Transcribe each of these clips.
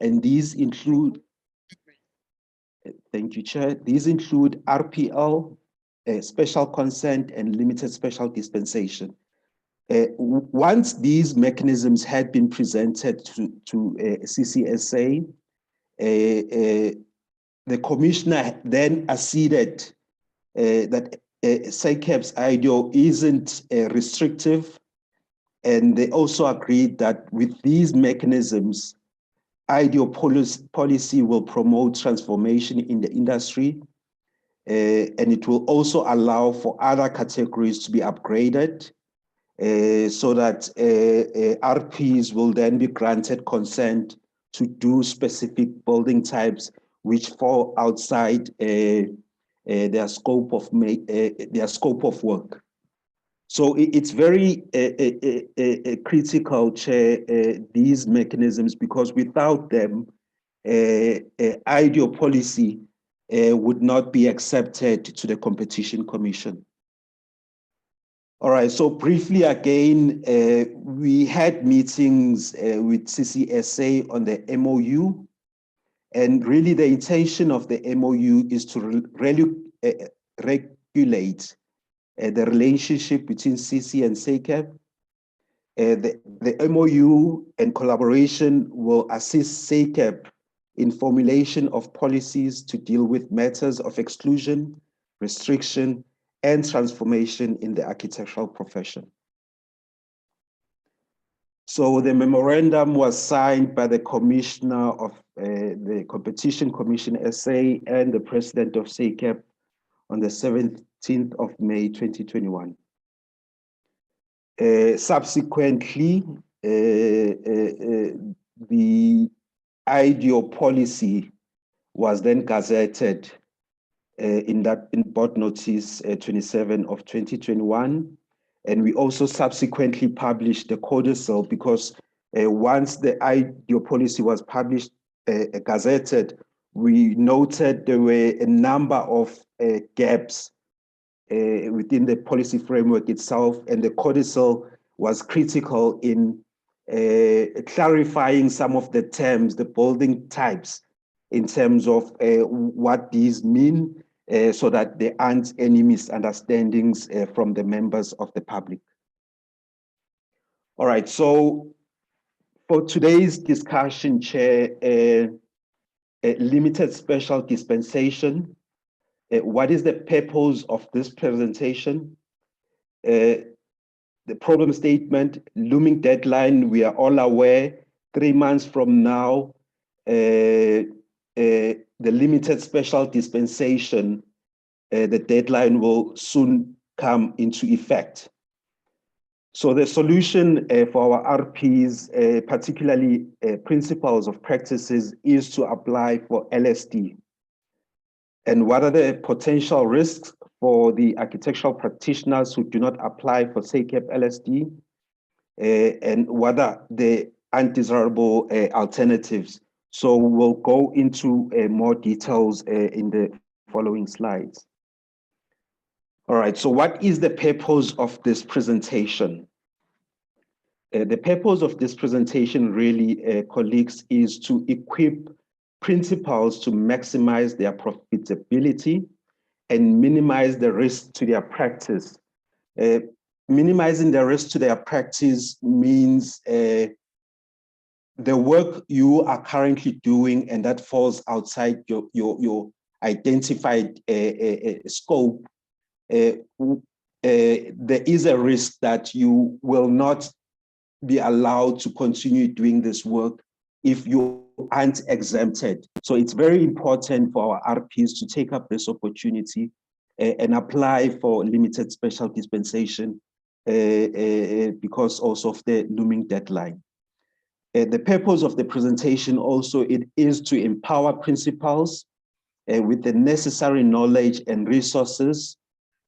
And these include, thank you, Chair, these include RPL, special consent, and limited special dispensation. Once these mechanisms had been presented to CCSA, the commissioner then acceded that SACEP's IDEO isn't restrictive, and they also agreed that with these mechanisms, IDEO policy will promote transformation in the industry, and it will also allow for other categories to be upgraded, so that RPs will then be granted consent to do specific building types which fall outside their scope of work. So it's very critical, Chair, these mechanisms, because without them, IDEO policy would not be accepted to the Competition Commission. All right, so briefly again, we had meetings with CCSA on the MOU, and really the intention of the MOU is to regulate the relationship between CC and SACEP. The MOU and collaboration will assist SACEP in formulation of policies to deal with matters of exclusion, restriction, and transformation in the architectural profession. So the memorandum was signed by the Commissioner of the Competition Commission SA and the President of SACEP on the 17th of May 2021. Subsequently, the IDEO policy was then gazetted in Board Notice 27 of 2021. And we also subsequently published the codicil, because once the IDEO policy was published, gazetted, we noted there were a number of gaps within the policy framework itself, and the codicil was critical in clarifying some of the terms, the building types, in terms of what these mean, so that there aren't any misunderstandings from the members of the public. All right, so for today's discussion, Chair, limited special dispensation. What is the purpose of this presentation? The problem statement, looming deadline, we are all aware, 3 months from now, the limited special dispensation, the deadline will soon come into effect. So the solution for our RPs, particularly principles of practices, is to apply for LSD. And what are the potential risks for the architectural practitioners who do not apply for SACEP LSD? And what are the undesirable alternatives? So we'll go into more details in the following slides. All right, so what is the purpose of this presentation? The purpose of this presentation really, colleagues, is to equip principals to maximize their profitability and minimize the risk to their practice. Minimizing the risk to their practice means the work you are currently doing and that falls outside your identified scope, there is a risk that you will not be allowed to continue doing this work if you aren't exempted. So it's very important for our RPs to take up this opportunity and apply for limited special dispensation because also of the looming deadline. The purpose of the presentation also, it is to empower principals with the necessary knowledge and resources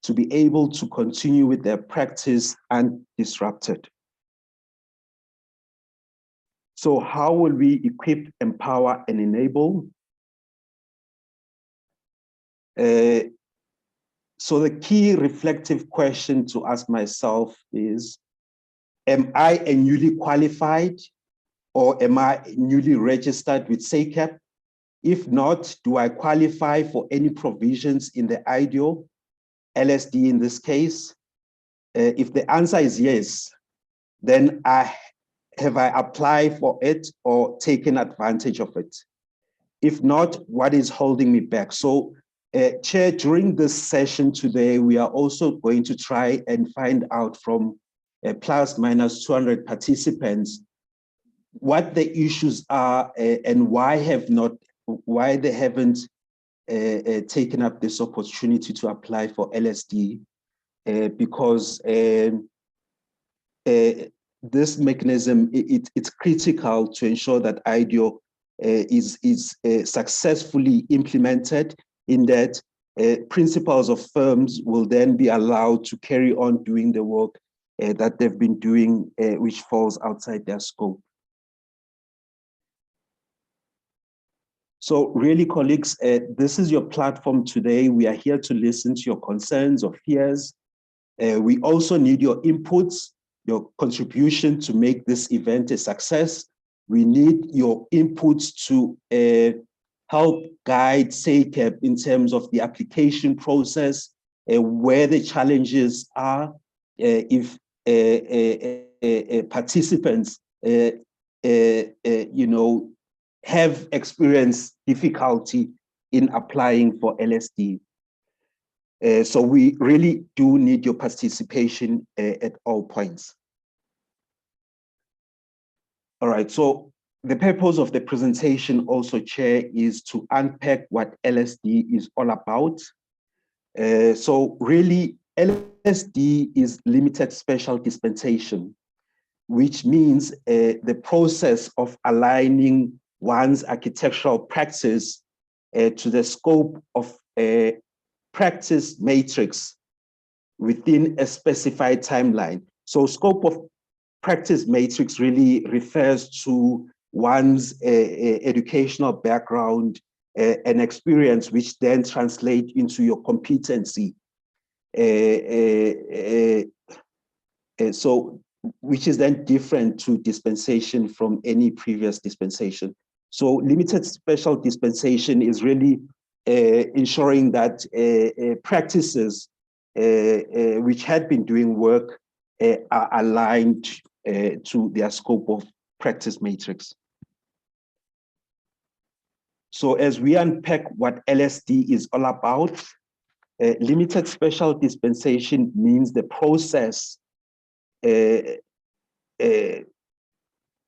to be able to continue with their practice undisrupted. So how will we equip, empower, and enable? So the key reflective question to ask myself is, am I a newly qualified or am I newly registered with SACAP? If not, do I qualify for any provisions in the IDEO, LSD in this case? If the answer is yes, then have I applied for it or taken advantage of it? If not, what is holding me back? So, Chair, during this session today, we are also going to try and find out from plus minus 200 participants what the issues are and why they haven't taken up this opportunity to apply for LSD, because this mechanism, it's critical to ensure that IDEO is successfully implemented, in that principals of firms will then be allowed to carry on doing the work that they've been doing, which falls outside their scope. So really, colleagues, this is your platform today. We are here to listen to your concerns or fears. We also need your inputs, your contribution to make this event a success. We need your inputs to help guide SACAP in terms of the application process, where the challenges are, if participants, have experienced difficulty in applying for LSD. So we really do need your participation at all points. All right, so the purpose of the presentation also, Chair, is to unpack what LSD is all about. So really, LSD is limited special dispensation, which means the process of aligning one's architectural practice to the scope of a practice matrix within a specified timeline. So scope of practice matrix really refers to one's educational background and experience, which then translate into your competency. So, which is then different to dispensation from any previous dispensation. So limited special dispensation is really ensuring that practices which had been doing work are aligned to their scope of practice matrix. So as we unpack what LSD is all about, limited special dispensation means the process.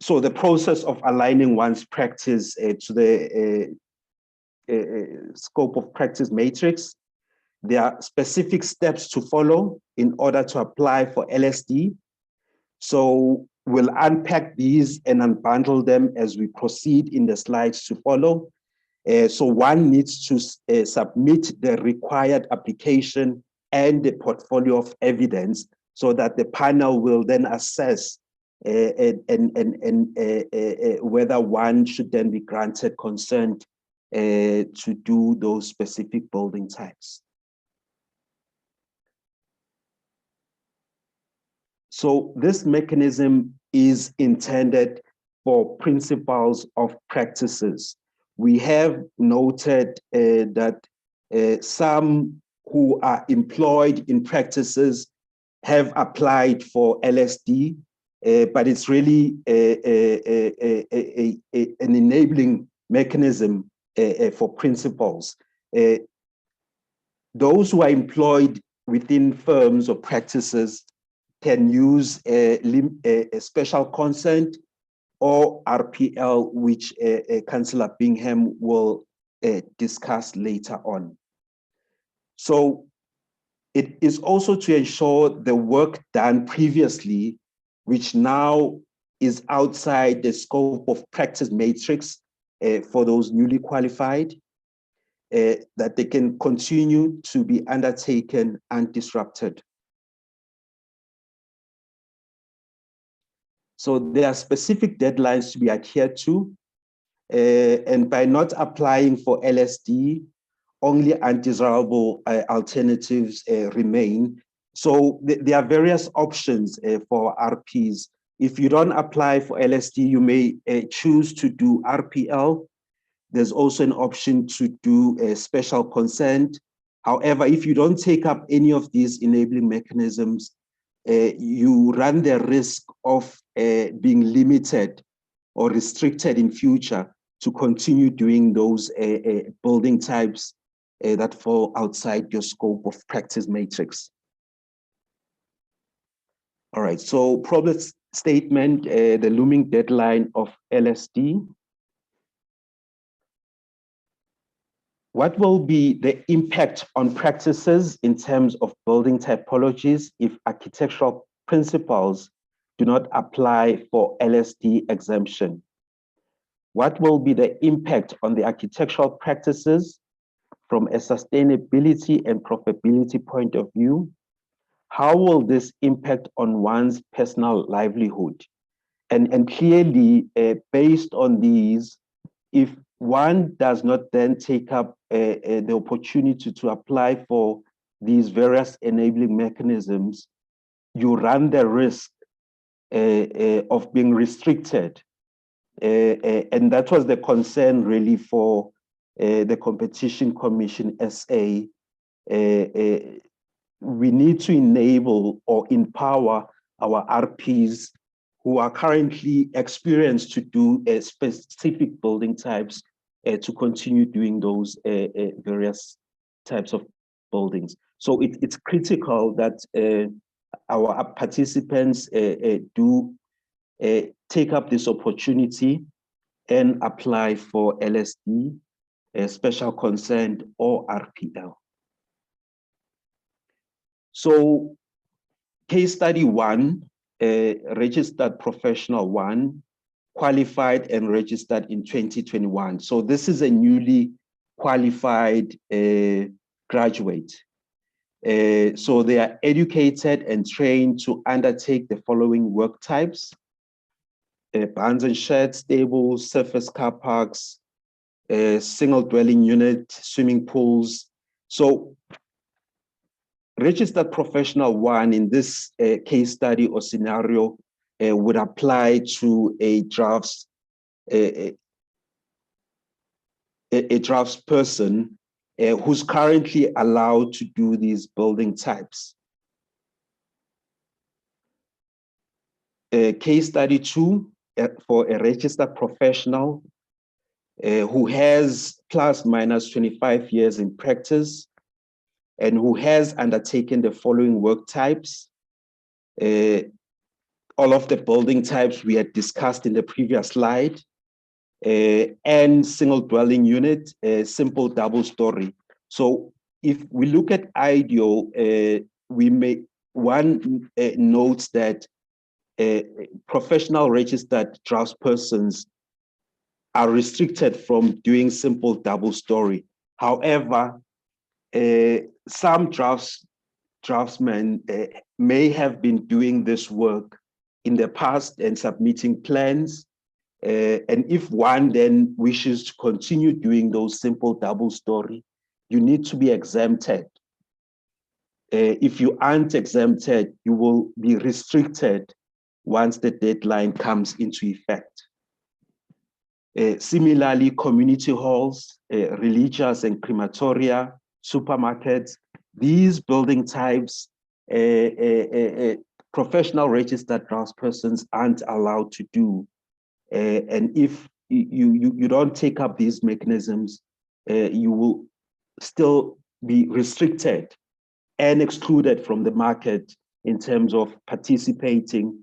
So the process of aligning one's practice to the scope of practice matrix. There are specific steps to follow in order to apply for LSD. So we'll unpack these and unbundle them as we proceed in the slides to follow. So one needs to submit the required application and the portfolio of evidence so that the panel will then assess whether one should then be granted consent to do those specific building types. So this mechanism is intended for principles of practices. We have noted that some who are employed in practices have applied for LSD, but it's really an enabling mechanism for principals. Those who are employed within firms or practices can use a special consent or RPL, which Councillor Bingham will discuss later on. So it is also to ensure the work done previously, which now is outside the scope of practice matrix for those newly qualified, that they can continue to be undertaken undisrupted. So there are specific deadlines to be adhered to, and by not applying for LSD, only undesirable alternatives remain. So there are various options for RPs. If you don't apply for LSD, you may choose to do RPL. There's also an option to do a special consent. However, if you don't take up any of these enabling mechanisms, you run the risk of being limited or restricted in future to continue doing those building types that fall outside your scope of practice matrix. All right, so problem statement, the looming deadline of LSD. What will be the impact on practices in terms of building typologies if architectural principles do not apply for LSD exemption? What will be the impact on the architectural practices from a sustainability and profitability point of view? How will this impact on one's personal livelihood? And clearly, based on these, if one does not then take up the opportunity to apply for these various enabling mechanisms, you run the risk of being restricted. And that was the concern really for the Competition Commission SA. We need to enable or empower our RPs who are currently experienced to do specific building types to continue doing those various types of buildings. So it's critical that our participants do take up this opportunity and apply for LSD, special consent, or RPL. So case study 1, registered professional 1, qualified and registered in 2021. So this is a newly qualified graduate. So they are educated and trained to undertake the following work types: barns and sheds, stables, surface car parks, single dwelling unit, swimming pools. So registered professional 1 in this case study or scenario would apply to a drafts person who's currently allowed to do these building types. Case study 2 for a registered professional who has plus minus 25 years in practice and who has undertaken the following work types. All of the building types we had discussed in the previous slide, and single dwelling unit, simple double story. So if we look at IDEO, we may, one notes that professional registered draftspersons are restricted from doing simple double story. However, some draftsmen may have been doing this work in the past and submitting plans. And if one then wishes to continue doing those simple double story, you need to be exempted. If you aren't exempted, you will be restricted once the deadline comes into effect. Similarly, community halls, religious and crematoria, supermarkets, these building types, professional registered draftspersons aren't allowed to do. And if you don't take up these mechanisms, you will still be restricted and excluded from the market in terms of participating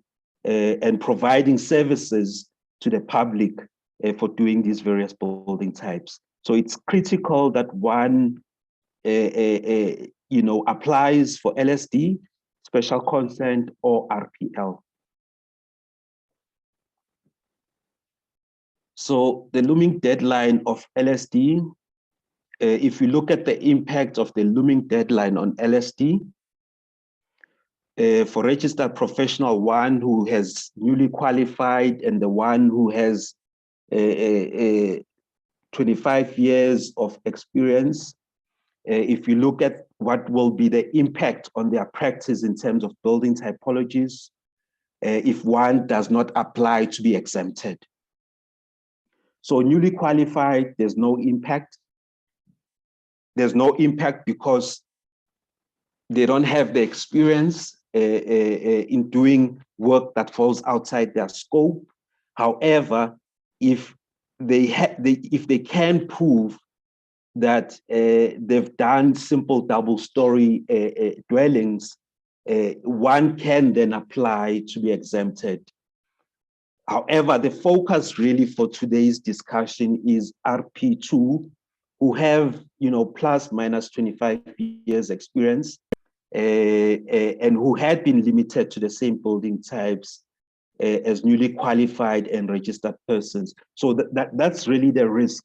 and providing services to the public for doing these various building types. So it's critical that one applies for LSD, special consent, or RPL. So the looming deadline of LSD, if you look at the impact of the looming deadline on LSD, for registered professional 1 who has newly qualified and the one who has 25 years of experience, if you look at what will be the impact on their practice in terms of building typologies, if one does not apply to be exempted. So newly qualified, there's no impact. There's no impact because they don't have the experience in doing work that falls outside their scope. However, if they can prove that they've done simple double-story dwellings, one can then apply to be exempted. However, the focus really for today's discussion is RP2, who have, plus minus 25 years experience, and who had been limited to the same building types as newly qualified and registered persons. So that's really the risk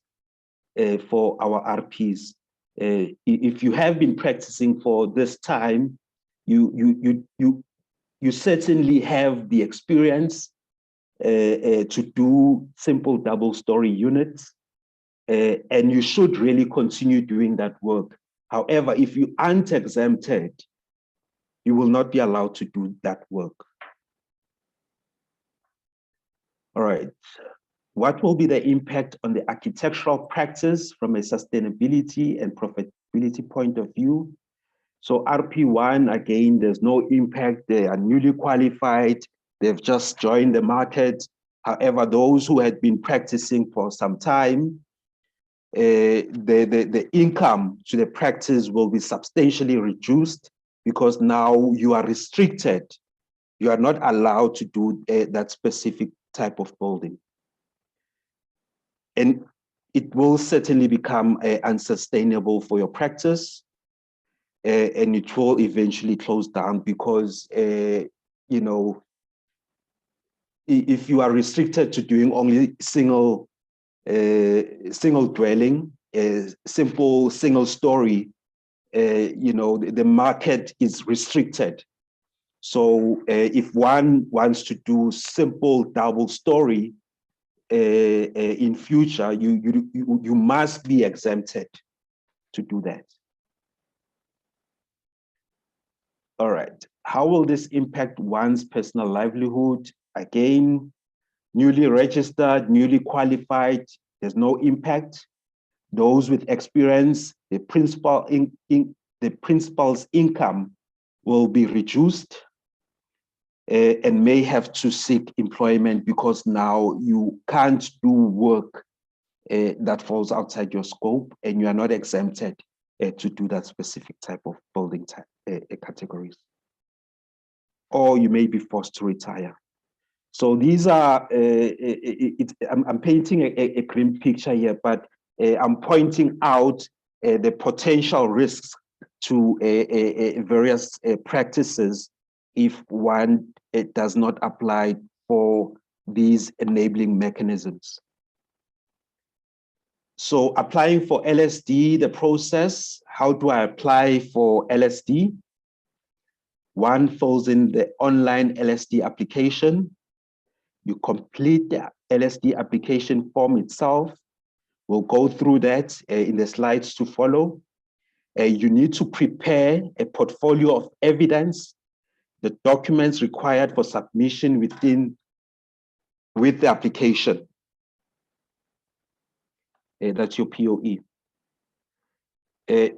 for our RPs. If you have been practicing for this time, you certainly have the experience to do simple double-story units, and you should really continue doing that work. However, if you aren't exempted, you will not be allowed to do that work. All right. What will be the impact on the architectural practice from a sustainability and profitability point of view? So RP1, again, there's no impact. They are newly qualified. They've just joined the market. However, those who had been practicing for some time, the income to the practice will be substantially reduced because now you are restricted. You are not allowed to do that specific type of building. And it will certainly become unsustainable for your practice, and it will eventually close down because, if you are restricted to doing only single dwelling, simple single story, the market is restricted. So if one wants to do simple double story, in future, you must be exempted to do that. All right, how will this impact one's personal livelihood? Again, newly registered, newly qualified, there's no impact. Those with experience, the principal's income will be reduced, and may have to seek employment because now you can't do work that falls outside your scope, and you are not exempted to do that specific type of building type, categories. Or you may be forced to retire. So these are, I'm painting a grim picture here, but I'm pointing out the potential risks to various practices if one does not apply for these enabling mechanisms. So applying for LSD, the process, how do I apply for LSD? One fills in the online LSD application. You complete the LSD application form itself. We'll go through that in the slides to follow. You need to prepare a portfolio of evidence, the documents required for submission with the application. That's your POE.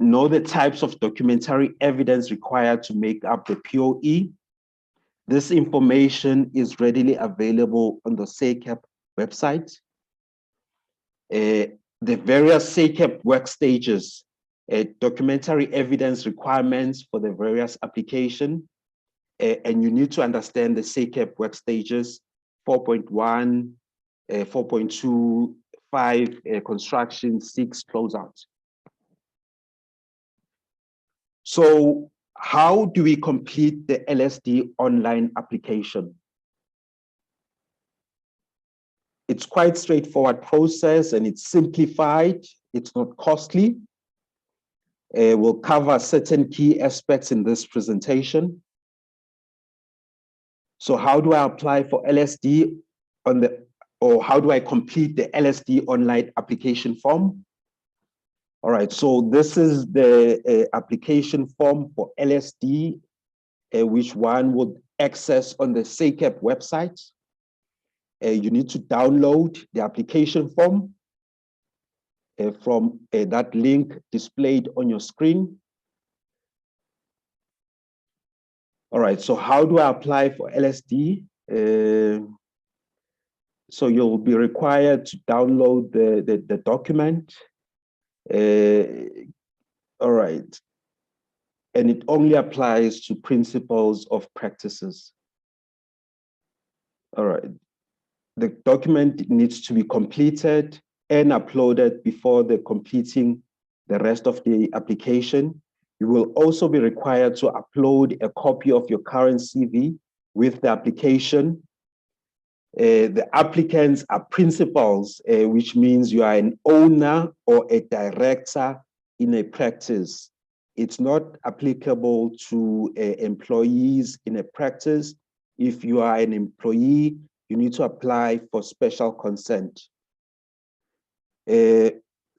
Know the types of documentary evidence required to make up the POE. This information is readily available on the SACEP website. The various SACEP work stages, documentary evidence requirements for the various application, and you need to understand the SACEP work stages, 4.1, 4.2, 5, construction, 6, closeout. So how do we complete the LSD online application? It's quite straightforward process and it's simplified. It's not costly. We'll cover certain key aspects in this presentation. So how do I apply for LSD or how do I complete the LSD online application form? All right, so this is the application form for LSD, which one would access on the SACEP website. You need to download the application form from that link displayed on your screen. All right, so how do I apply for LSD? So you'll be required to download the document. All right, and it only applies to principles of practices. All right, the document needs to be completed and uploaded before completing the rest of the application. You will also be required to upload a copy of your current CV with the application. The applicants are principals, which means you are an owner or a director in a practice. It's not applicable to employees in a practice. If you are an employee, you need to apply for special consent.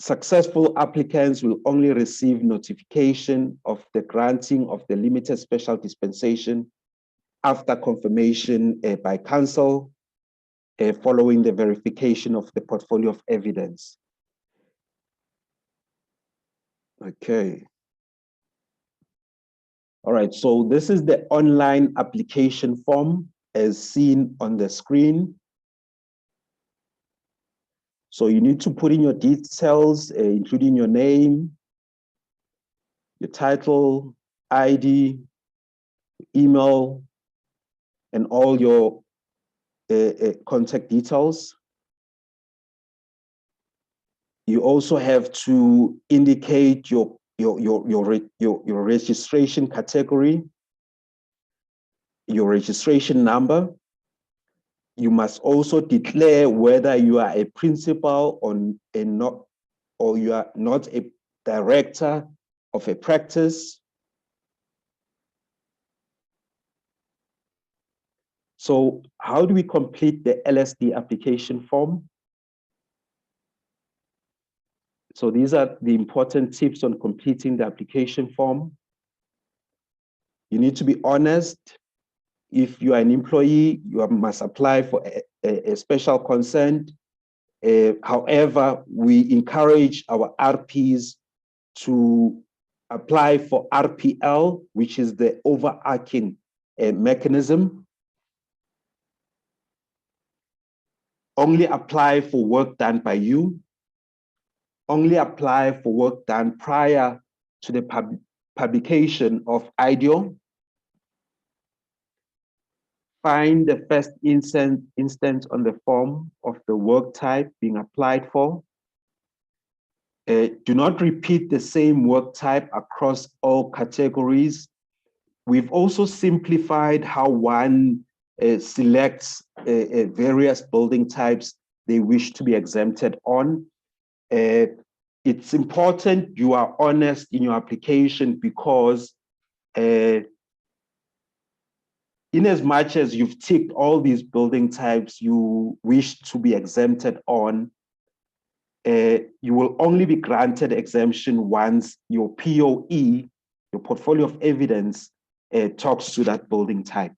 Successful applicants will only receive notification of the granting of the limited special dispensation after confirmation by council, following the verification of the portfolio of evidence. Okay. All right, so this is the online application form as seen on the screen. So you need to put in your details, including your name, your title, ID, email, and all your contact details. You also have to indicate your registration category, your registration number. You must also declare whether you are a principal or you are not a director of a practice. So how do we complete the LSD application form? So these are the important tips on completing the application form. You need to be honest. If you are an employee, you must apply for a special consent. However, we encourage our RPs to apply for RPL, which is the overarching mechanism. Only apply for work done by you. Only apply for work done prior to the publication of IDEO. Find the first instance on the form of the work type being applied for. Do not repeat the same work type across all categories. We've also simplified how one selects various building types they wish to be exempted on. It's important you are honest in your application because in as much as you've ticked all these building types you wish to be exempted on, you will only be granted exemption once your POE, your portfolio of evidence, talks to that building type.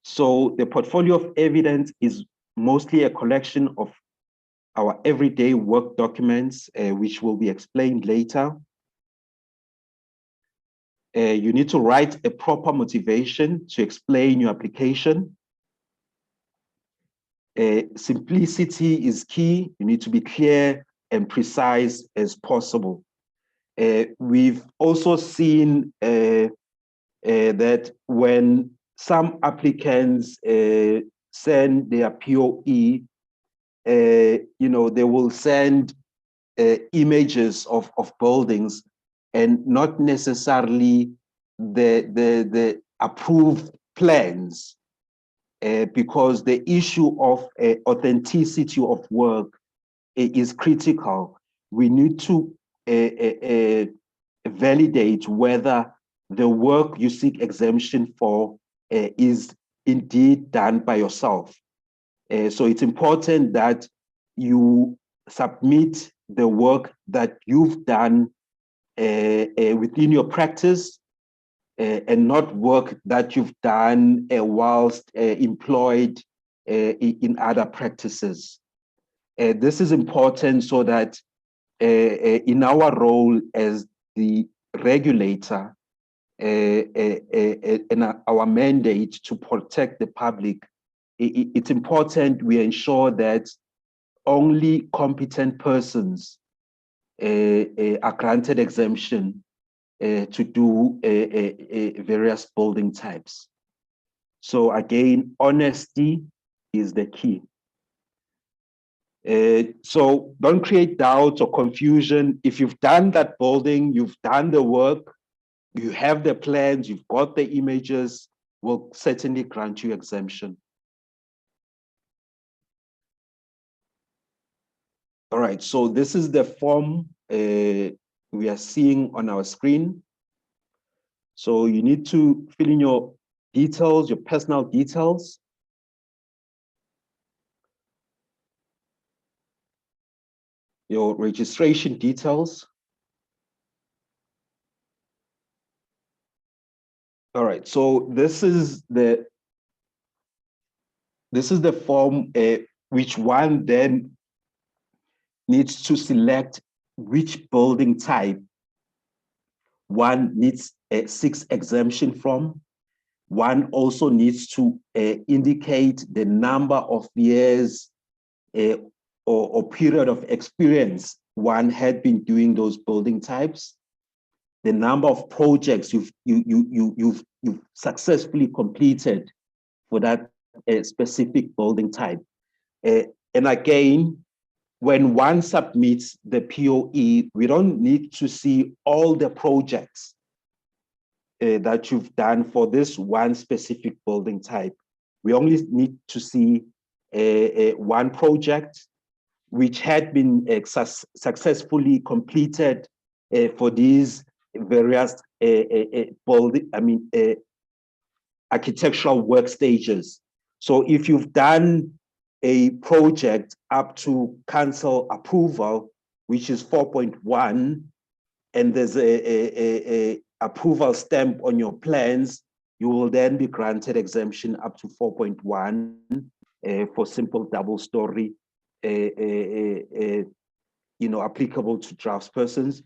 So the portfolio of evidence is mostly a collection of our everyday work documents, which will be explained later. You need to write a proper motivation to explain your application. Simplicity is key. You need to be clear and precise as possible. We've also seen that when some applicants send their POE, they will send images of buildings and not necessarily the approved plans, because the issue of authenticity of work is critical. We need to validate whether the work you seek exemption for is indeed done by yourself. So it's important that you submit the work that you've done within your practice, and not work that you've done whilst employed in other practices. This is important so that in our role as the regulator, and our mandate to protect the public, it's important we ensure that only competent persons are granted exemption to do various building types. So again, honesty is the key. So don't create doubt or confusion. If you've done that building, you've done the work, you have the plans, you've got the images, we'll certainly grant you exemption. All right, so this is the form we are seeing on our screen. So you need to fill in your details, your personal details. Your registration details. All right, so this is the form which one then needs to select which building type one needs a 6 exemption from. One also needs to indicate the number of years or period of experience one had been doing those building types, the number of projects you've successfully completed for that specific building type. And again, when one submits the POE, we don't need to see all the projects that you've done for this one specific building type. We only need to see one project which had been successfully completed for these various architectural work stages. So if you've done a project up to council approval, which is 4.1, and there's a approval stamp on your plans, you will then be granted exemption up to 4.1 for simple double story, applicable to draftspersons,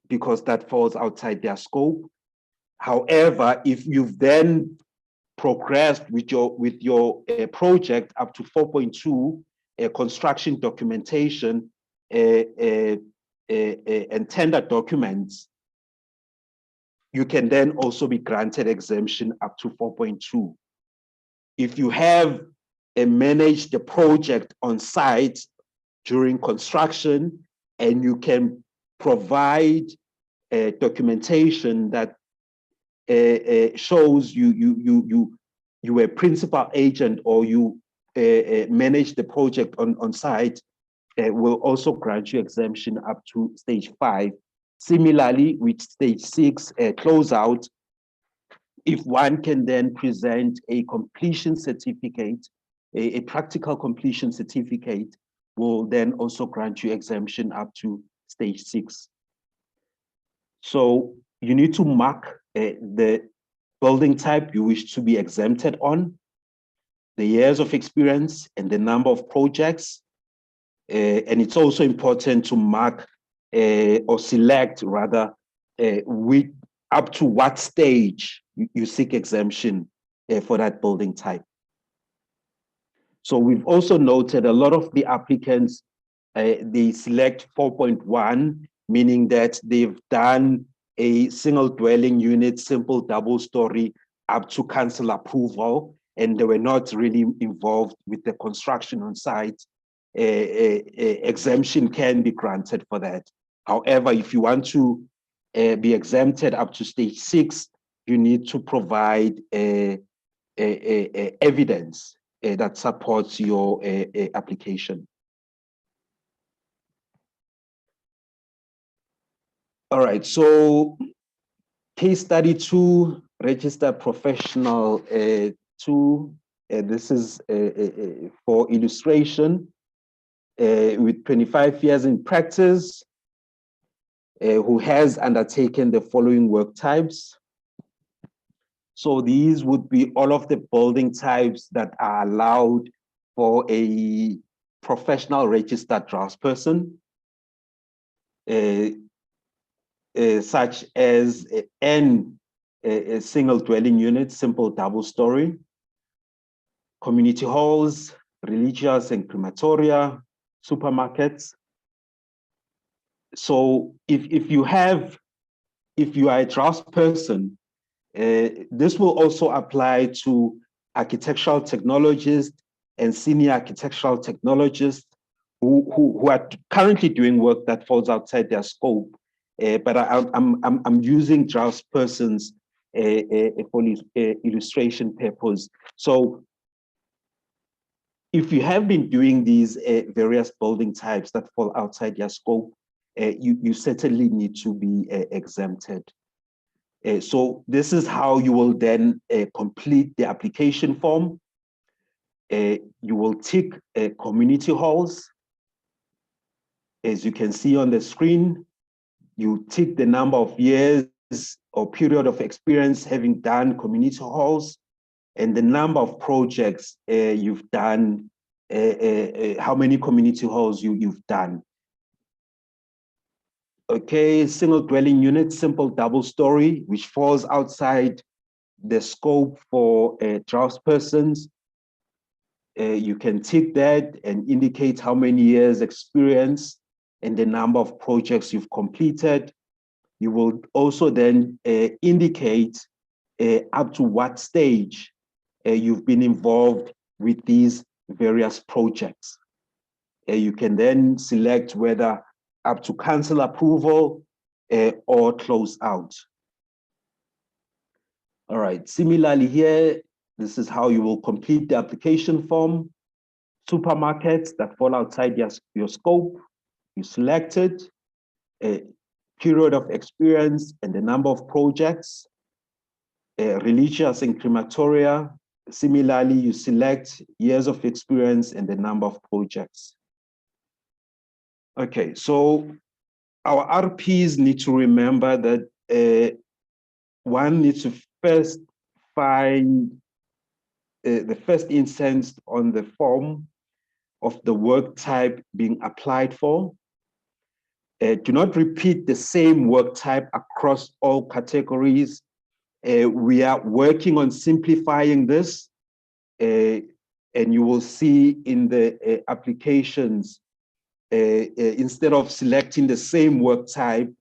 because that falls outside their scope. However, if you've then progressed with your project up to 4.2, construction documentation and tender documents, you can then also be granted exemption up to 4.2. If you have managed the project on site during construction and you can provide documentation that shows you were a principal agent or you manage the project on site, will also grant you exemption up to stage 5. Similarly, with stage 6 closeout, if one can then present a completion certificate, a practical completion certificate, will then also grant you exemption up to stage 6. So you need to mark the building type you wish to be exempted on, the years of experience, and the number of projects. And it's also important to mark or select rather up to what stage you seek exemption for that building type. So we've also noted a lot of the applicants, they select 4.1, meaning that they've done a single dwelling unit, simple double story up to council approval, and they were not really involved with the construction on site. Exemption can be granted for that. However, if you want to be exempted up to stage 6, you need to provide evidence that supports your application. All right, so case study 2, registered professional 2. This is for illustration. With 25 years in practice, who has undertaken the following work types: So these would be all of the building types that are allowed for a professional registered draftsperson, such as a single dwelling unit, simple double story, community halls, religious and crematoria, supermarkets. So if you are a draftsperson, this will also apply to architectural technologists and senior architectural technologists who are currently doing work that falls outside their scope. But I'm using draftspersons for illustration purpose. So if you have been doing these various building types that fall outside your scope, you certainly need to be exempted. So this is how you will then complete the application form. You will tick community halls. As you can see on the screen, you tick the number of years or period of experience having done community halls and the number of projects you've done, how many community halls you've done. Okay, single dwelling unit, simple double story, which falls outside the scope for draftspersons. You can tick that and indicate how many years experience and the number of projects you've completed. You will also then indicate up to what stage you've been involved with these various projects. You can then select whether up to council approval or close out. All right, similarly here, this is how you will complete the application form. Supermarkets that fall outside your scope, you select it, a period of experience and the number of projects. Religious and crematoria, similarly, you select years of experience and the number of projects. Okay, so our RPs need to remember that one needs to first find the first instance on the form of the work type being applied for. Do not repeat the same work type across all categories. We are working on simplifying this, and you will see in the applications, instead of selecting the same work type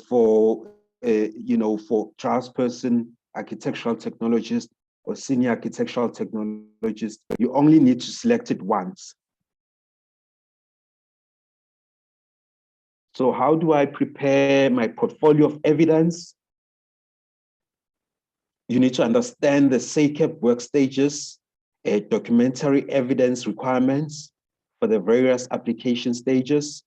for draftsperson, architectural technologist, or senior architectural technologist, you only need to select it once. So how do I prepare my portfolio of evidence? You need to understand the SACEP work stages, documentary evidence requirements for the various application stages.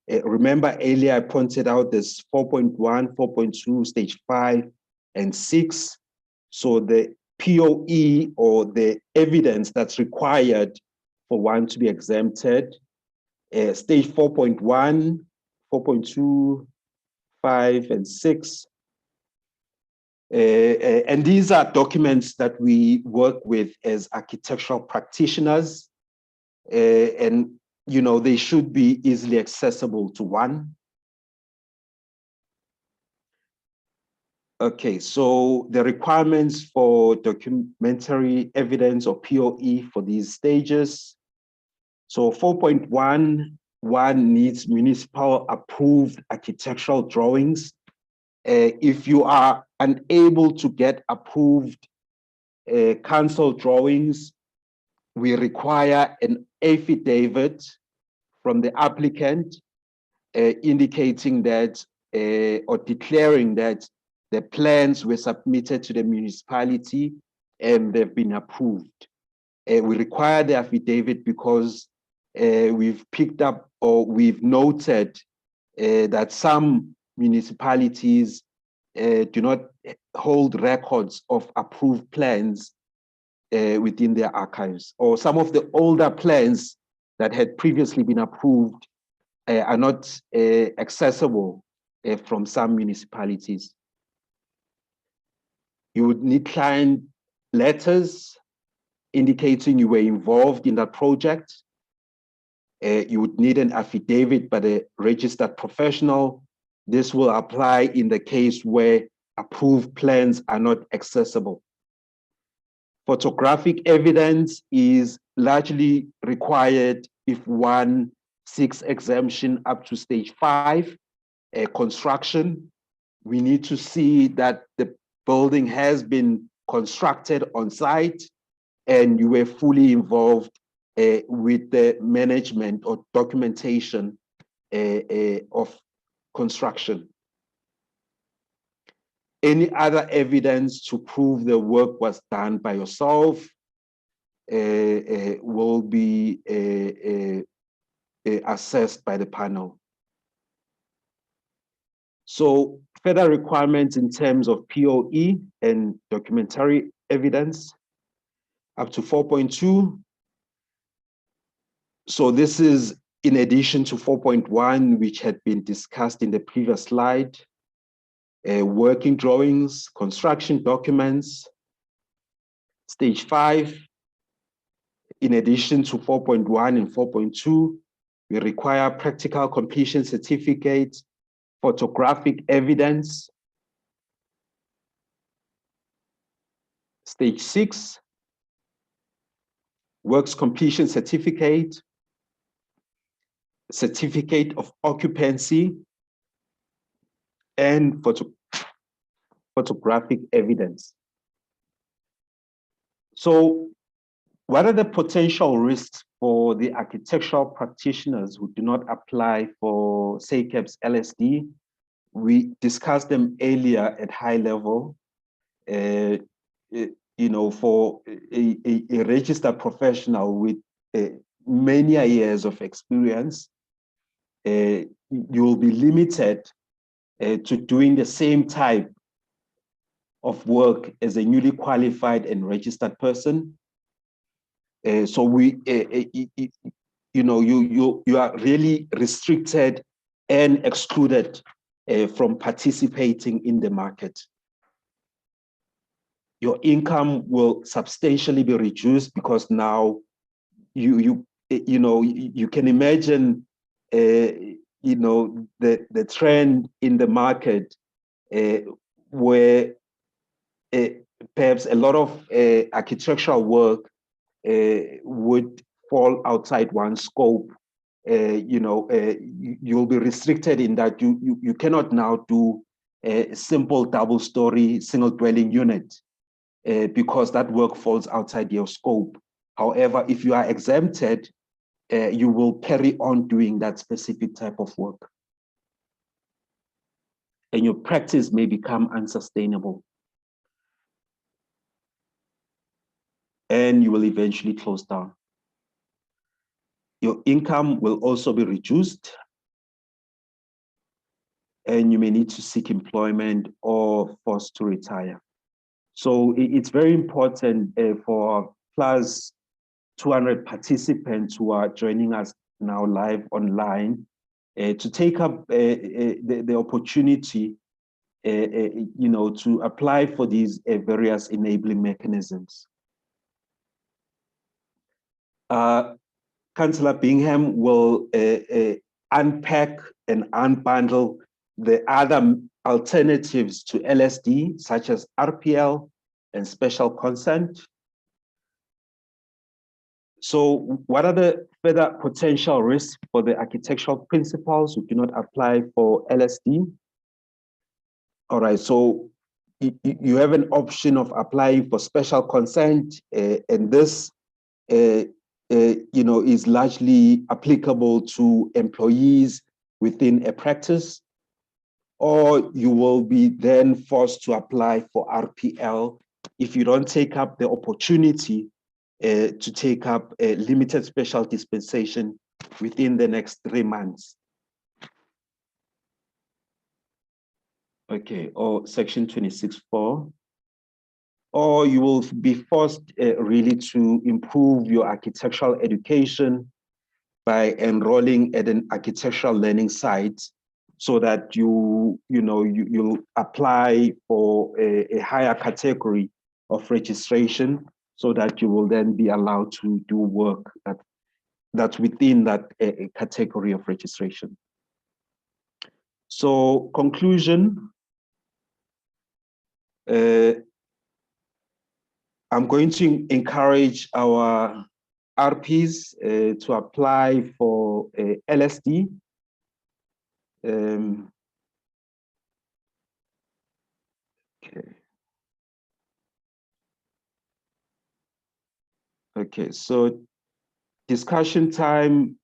Remember earlier I pointed out this 4.1, 4.2, stage 5, and 6. So the POE or the evidence that's required for one to be exempted, stage 4.1, 4.2, 5, and 6. And these are documents that we work with as architectural practitioners, and they should be easily accessible to one. Okay, so the requirements for documentary evidence or POE for these stages. So 4.1, one needs municipal approved architectural drawings. If you are unable to get approved council drawings, we require an affidavit from the applicant indicating that or declaring that the plans were submitted to the municipality and they've been approved. We require the affidavit because we've picked up or we've noted that some municipalities do not hold records of approved plans within their archives, or some of the older plans that had previously been approved are not accessible from some municipalities. You would need client letters indicating you were involved in that project. You would need an affidavit by the registered professional. This will apply in the case where approved plans are not accessible. Photographic evidence is largely required if one seeks exemption up to stage 5, construction. We need to see that the building has been constructed on site and you were fully involved with the management or documentation of construction. Any other evidence to prove the work was done by yourself will be assessed by the panel. So further requirements in terms of POE and documentary evidence up to 4.2. So this is in addition to 4.1, which had been discussed in the previous slide. Working drawings, construction documents. Stage 5, in addition to 4.1 and 4.2, we require practical completion certificate, photographic evidence. Stage 6, works completion certificate, certificate of occupancy, and photographic evidence. So what are the potential risks for the architectural practitioners who do not apply for SACEP's LSD? We discussed them earlier at high level. You know, for a registered professional with many years of experience, you will be limited to doing the same type of work as a newly qualified and registered person. So we, you know, you are really restricted and excluded from participating in the market. Your income will substantially be reduced because now you can imagine you know the trend in the market where perhaps a lot of architectural work would fall outside one scope. You'll be restricted in that you cannot now do a simple double-story single dwelling unit because that work falls outside your scope. However, if you are exempted, you will carry on doing that specific type of work. And your practice may become unsustainable. And you will eventually close down. Your income will also be reduced. And you may need to seek employment or forced to retire. So it's very important for plus 200 participants who are joining us now live online to take up the opportunity to apply for these various enabling mechanisms. Councillor Bingham will unpack and unbundle the other alternatives to LSD, such as RPL and special consent. So what are the further potential risks for the architectural principals who do not apply for LSD? All right, so you have an option of applying for special consent, and this is largely applicable to employees within a practice, or you will be then forced to apply for RPL if you don't take up the opportunity to take up a limited special dispensation within the next 3 months. Okay, or section 26.4. Or you will be forced really to improve your architectural education by enrolling at an architectural learning site so that you'll apply for a higher category of registration, so that you will then be allowed to do work that's within that category of registration. So conclusion, I'm going to encourage our RPs to apply for LSD. Okay. Okay, so discussion time,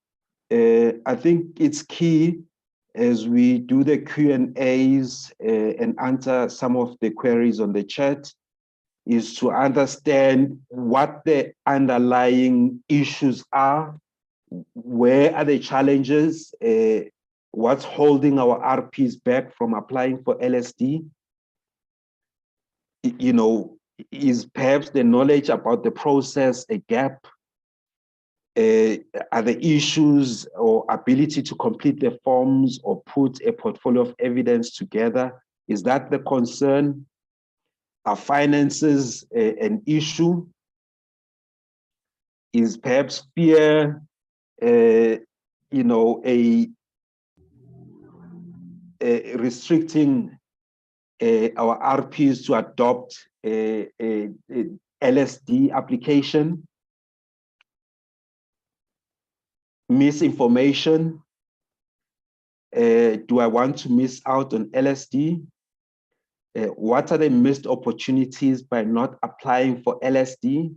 I think it's key as we do the Q&As and answer some of the queries on the chat, is to understand what the underlying issues are, where are the challenges, what's holding our RPs back from applying for LSD. Is perhaps the knowledge about the process a gap? Are the issues or ability to complete the forms or put a portfolio of evidence together? Is that the concern? Are finances an issue? Is perhaps fear, restricting our RPs to adopt a LSD application? Misinformation. Do I want to miss out on LSD? What are the missed opportunities by not applying for LSD?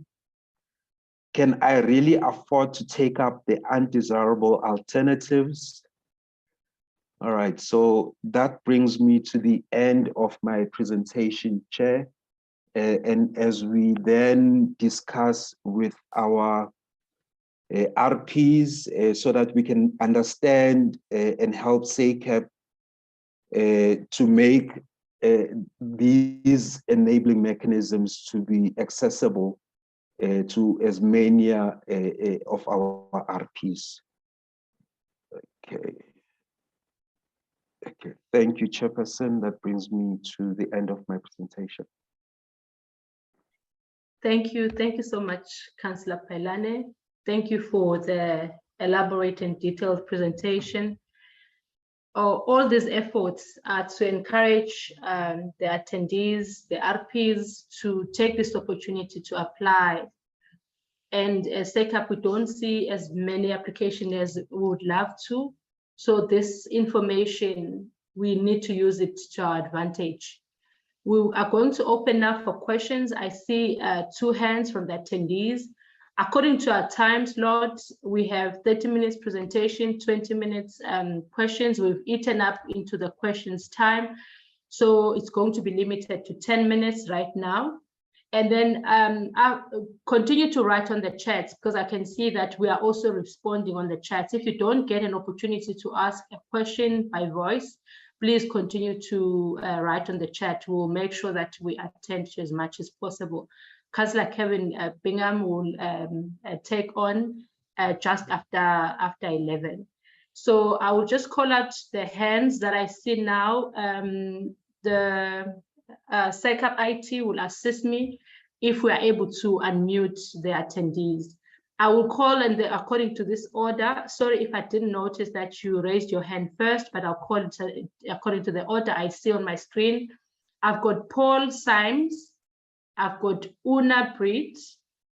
Can I really afford to take up the undesirable alternatives? All right, so that brings me to the end of my presentation, Chair. And as we then discuss with our RPs so that we can understand and help SACAP to make these enabling mechanisms to be accessible to as many of our RPs. Okay. Okay. Thank you, Chairperson. That brings me to the end of my presentation. Thank you. Thank you so much, Councillor Pailane. Thank you for the elaborate and detailed presentation. All these efforts are to encourage the attendees, the RPs, to take this opportunity to apply. And as SECAP, we don't see as many applications as we would love to. So this information, we need to use it to our advantage. We are going to open now for questions. I see 2 hands from the attendees. According to our time slot, we have 30 minutes presentation, 20 minutes questions. We've eaten up into the questions time. So it's going to be limited to 10 minutes right now. And then I'll continue to write on the chats, because I can see that we are also responding on the chats. If you don't get an opportunity to ask a question by voice, please continue to write on the chat. We'll make sure that we attend to as much as possible. Councillor Kevin Bingham will take on just after 11. So I will just call out the hands that I see now. The SECAP IT will assist me if we are able to unmute the attendees. I will call according to this order. Sorry if I didn't notice that you raised your hand first, but I'll call it according to the order I see on my screen. I've got Paul Symes, I've got Una Breed,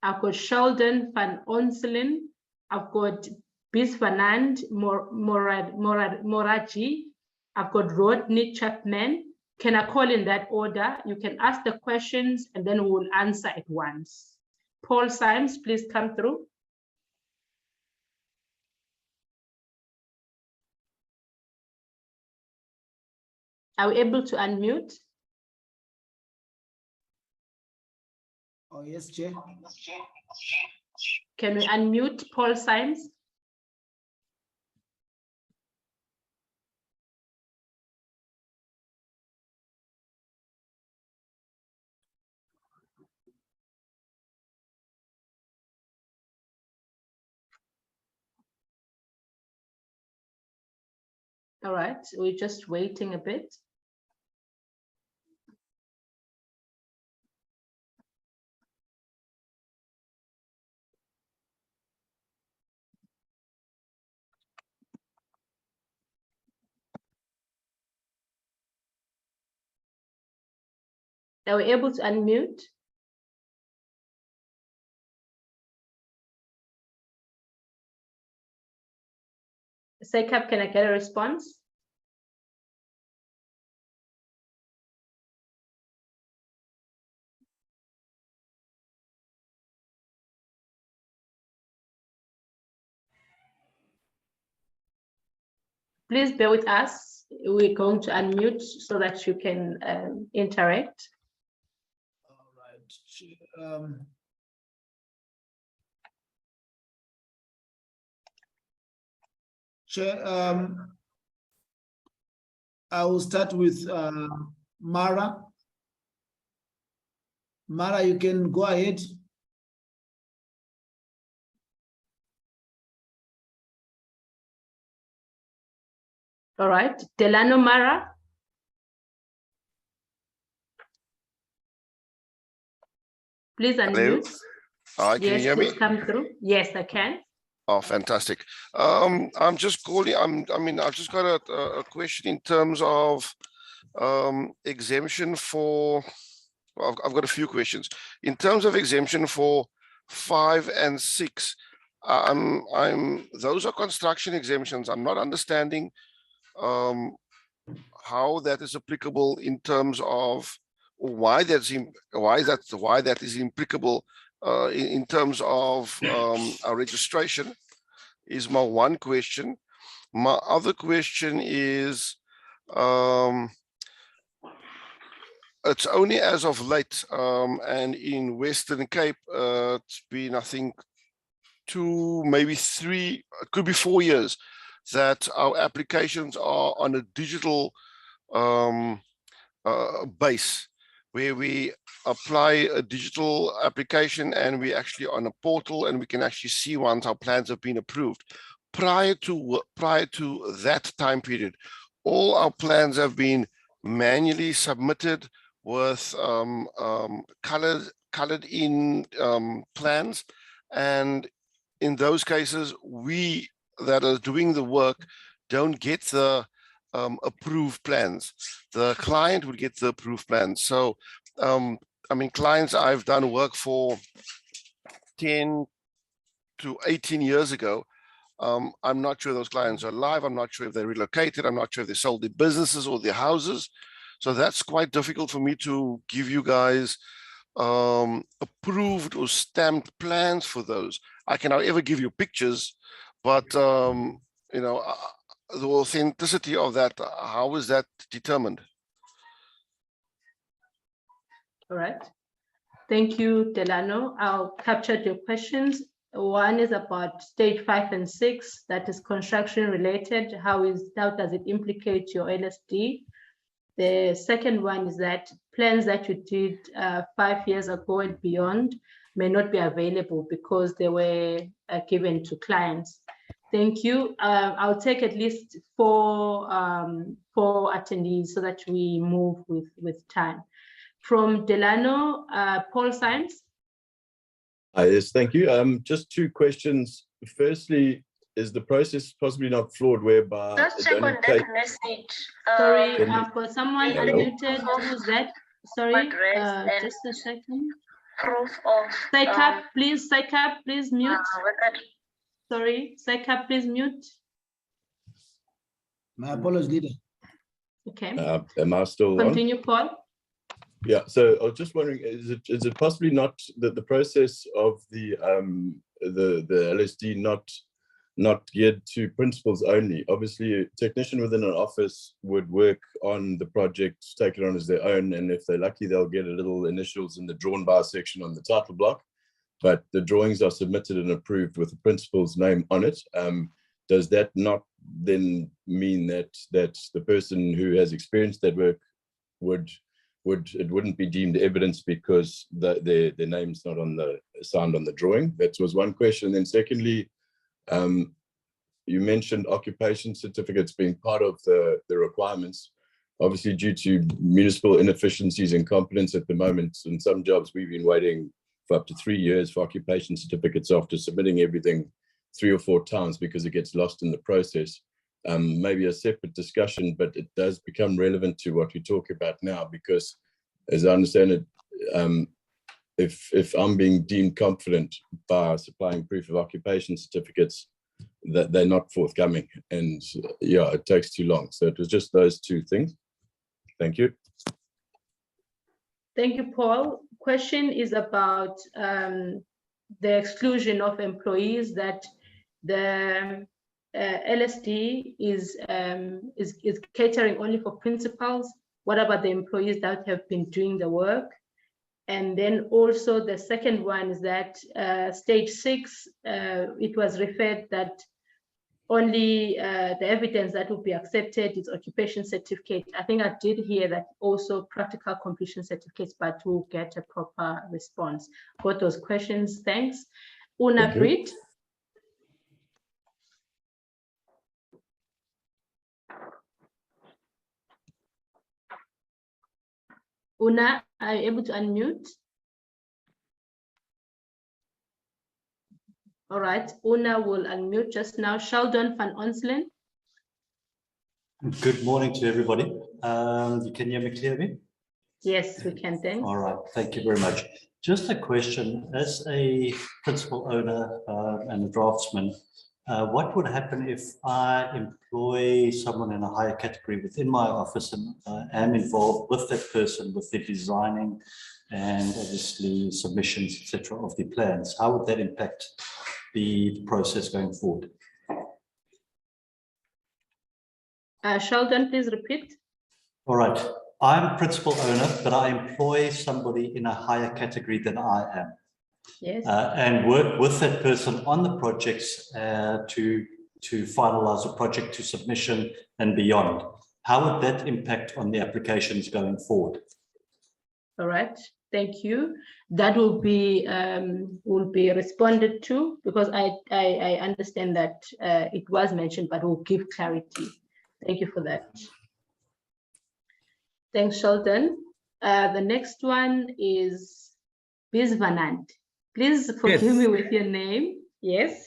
I've got Sheldon van Onselen, I've got Bisvanand Moraji, I've got Rodney Chapman. Can I call in that order? You can ask the questions and then we'll answer at once. Paul Symes, please come through. Are we able to unmute? Oh, yes, Chair. Can we unmute Paul Symes? All right, we're just waiting a bit. Are we able to unmute? SECAP, can I get a response? Please bear with us. We're going to unmute so that you can interact. All right. Chair, I will start with Mara. Mara, you can go ahead. All right, Delano Mara. Please unmute. Hello. Can you hear me? Please come through. Yes, I can. Oh, fantastic. I'm just calling. I've just got a question in terms of exemption for. Well, I've got a few questions in terms of exemption for 5 and 6. Those are construction exemptions. I'm not understanding how that is applicable in terms of why that is applicable in terms of our registration is my one question. My other question is it's only as of late and in Western Cape it's been, I think, 2, maybe 3, it could be 4 years that our applications are on a digital base where we apply a digital application and we actually on a portal and we can actually see once our plans have been approved. Prior to that time period, all our plans have been manually submitted with colored in plans, and in those cases we that are doing the work don't get the approved plans. The client would get the approved plans. So clients I've done work for 10 to 18 years ago, I'm not sure those clients are alive. I'm not sure if they're relocated. I'm not sure if they sold their businesses or their houses. So that's quite difficult for me to give you guys approved or stamped plans for those. I can however give you pictures, but the authenticity of that, how is that determined? All right. Thank you, Delano. I'll capture your questions. One is about stage 5 and 6, that is construction related. How does it implicate your LSD? The second one is that plans that you did 5 years ago and beyond may not be available because they were given to clients. Thank you. I'll take at least 4 attendees so that we move with time. From Delano, Paul Symes. Yes, thank you. Just 2 questions. Firstly, is the process possibly not flawed whereby just check on that message. Sorry, I've got someone unmuted. Hello? Who's that? Sorry, just a second. Proof of SECAP, please mute. Sorry, SECAP, please mute. My apologies, leader. Okay. Am I still Continue, on? Paul. Yeah, so I was just wondering, is it possibly not that the process of the LSD not geared to principals only? Obviously, a technician within an office would work on the project, take it on as their own, and if they're lucky, they'll get a little initials in the drawn by section on the title block. But the drawings are submitted and approved with the principal's name on it. Does that not then mean that the person who has experienced that work wouldn't be deemed evidence because their name's not signed on the drawing? That was one question. Then secondly, you mentioned occupation certificates being part of the requirements. Obviously, due to municipal inefficiencies and competence at the moment, in some jobs, we've been waiting for up to 3 years for occupation certificates after submitting everything 3 or 4 times because it gets lost in the process. Maybe a separate discussion, but it does become relevant to what we talk about now, because as I understand it, if I'm being deemed confident by supplying proof of occupation certificates, that they're not forthcoming, and yeah, it takes too long. So it was just those 2 things. Thank you. Thank you, Paul. Question is about the exclusion of employees that the LSD is catering only for principals. What about the employees that have been doing the work? And then also the second one is that stage 6, it was referred that only the evidence that will be accepted is occupation certificate. I think I did hear that also practical completion certificates, but we'll get a proper response. Got those questions, thanks. Una Brit. Una, are you able to unmute? All right, Una will unmute just now. Sheldon van Onselen. Good morning to everybody. You can hear me clearly? Yes, we can, thanks. All right, thank you very much. Just a question, as a principal owner and a draftsman, what would happen if I employ someone in a higher category within my office and am involved with that person with the designing and obviously submissions, etc., of the plans? How would that impact the process going forward? Sheldon, please repeat. All right. I'm principal owner, but I employ somebody in a higher category than I am. Yes. And work with that person on the projects to finalize the project to submission and beyond. How would that impact on the applications going forward? All right. Thank you. That will be responded to, because I understand that it was mentioned, but we'll give clarity. Thank you for that. Thanks, Sheldon. The next one is Bisvanand. Please forgive me with your name. Yes.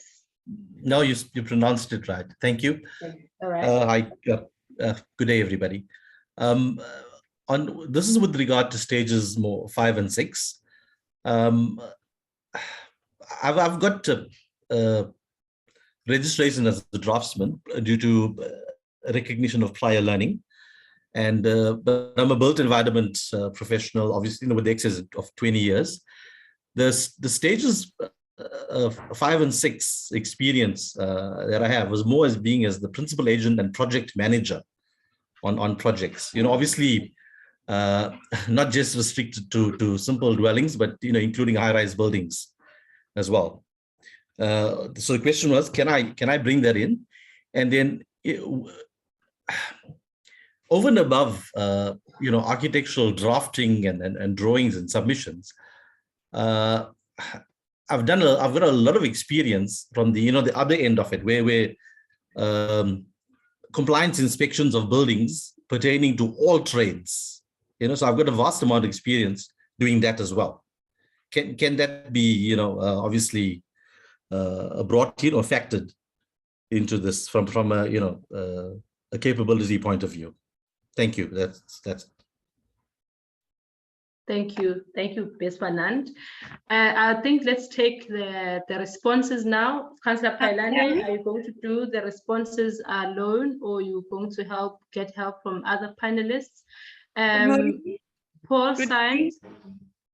No, you pronounced it right. Thank you. Okay. All right. Hi. Good day, everybody. This is with regard to stages 5 and 6. I've got registration as a draftsman due to recognition of prior learning, and but I'm a built environment professional, obviously, with the excess of 20 years. The stages 5 and 6 experience that I have was more as being as the principal agent and project manager on projects. Obviously, not just restricted to simple dwellings, but including high-rise buildings as well. So the question was, can I bring that in? And then over and above architectural drafting and drawings and submissions, I've got a lot of experience from the the other end of it, where compliance inspections of buildings pertaining to all trades. So I've got a vast amount of experience doing that as well. Can that be obviously brought in or factored into this from a capability point of view? Thank you. That's. Thank you, Bisvanand. I think let's take the responses now. Councillor Pailane, are you going to do the responses alone, or are you going to get help from other panelists? Paul Symes.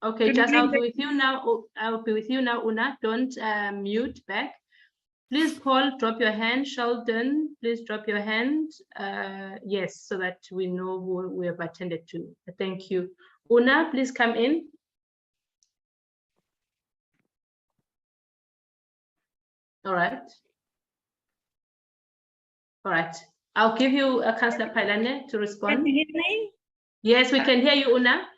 Okay, just I'll be with you now. I'll be with you now, Una. Don't mute back. Please, Paul, drop your hand. Sheldon, please drop your hand. Yes, so that we know who we have attended to. Thank you. Una, please come in. All right. All right. I'll give you Councillor Pailane to respond. Can you hear me? Yes, we can hear you, Una.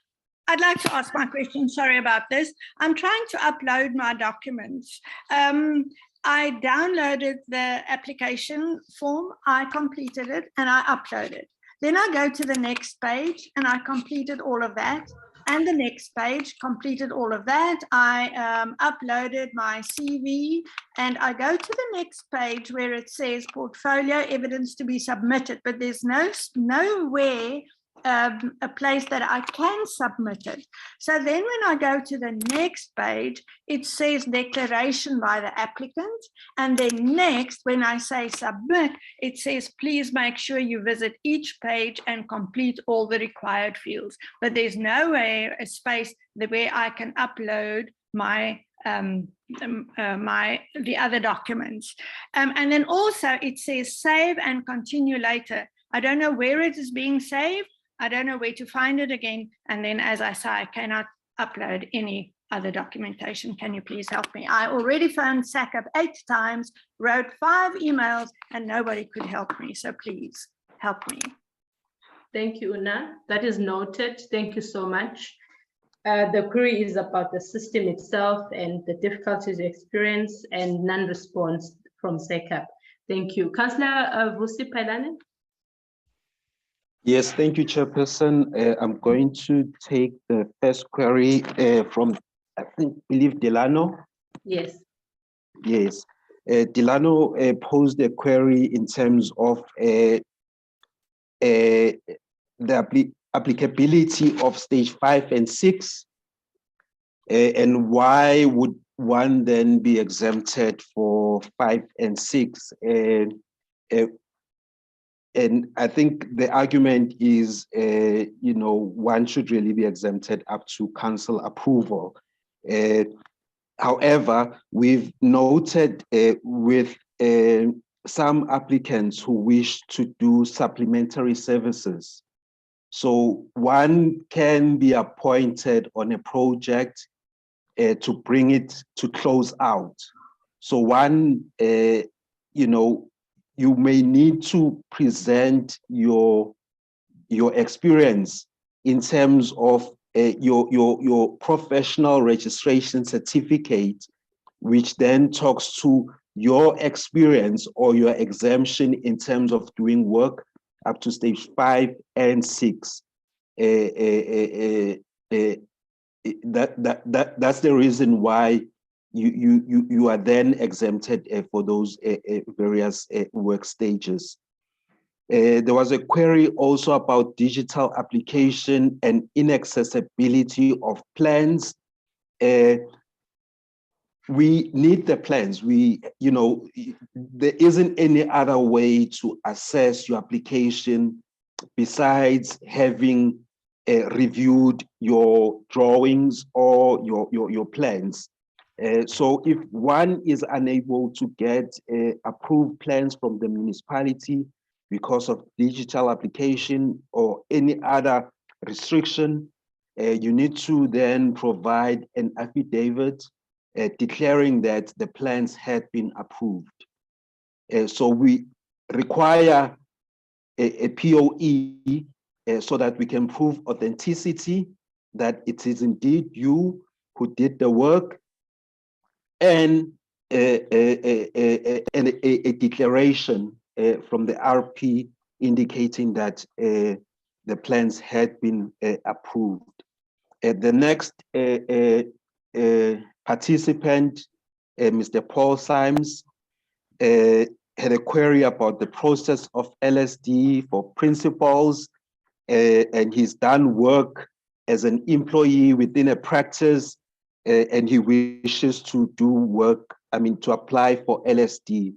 I'd like to ask my question. Sorry about this. I'm trying to upload my documents. I downloaded the application form, I completed it, and I uploaded. Then I go to the next page and I completed all of that. And the next page, completed all of that. I uploaded my CV and I go to the next page where it says portfolio evidence to be submitted, but there's nowhere a place that I can submit it. So then when I go to the next page, it says declaration by the applicant. And then next, when I say submit, it says, please make sure you visit each page and complete all the required fields. But there's nowhere a space where I can upload my the other documents. And then also it says save and continue later. I don't know where it is being saved. I don't know where to find it again. And then, as I say, I cannot upload any other documentation. Can you please help me? I already phoned SACP 8 times, wrote 5 emails, and nobody could help me. So please help me. Thank you, Una. That is noted. Thank you so much. The query is about the system itself and the difficulties you experience and non-response from SACP. Thank you. Councillor Vusi Pailane. Yes, thank you, Chairperson. I'm going to take the first query from, I believe, Delano. Yes. Yes. Delano posed a query in terms of the applicability of stage 5 and 6, and why would one then be exempted for 5 and 6? And I think the argument is, one should really be exempted up to council approval. However, we've noted with some applicants who wish to do supplementary services. So one can be appointed on a project to bring it to close out. So one, you may need to present your experience in terms of your professional registration certificate, which then talks to your experience or your exemption in terms of doing work up to stage 5 and 6. That's the reason why you are then exempted for those various work stages. There was a query also about digital application and inaccessibility of plans. We need the plans. There isn't any other way to assess your application besides having reviewed your drawings or your plans. So if one is unable to get approved plans from the municipality because of digital application or any other restriction, you need to then provide an affidavit declaring that the plans had been approved. So we require a POE so that we can prove authenticity, that it is indeed you who did the work, and a declaration from the RP indicating that the plans had been approved. The next participant, Mr. Paul Symes, had a query about the process of LSD for principals, and he's done work as an employee within a practice, and he wishes to do work, to apply for LSD.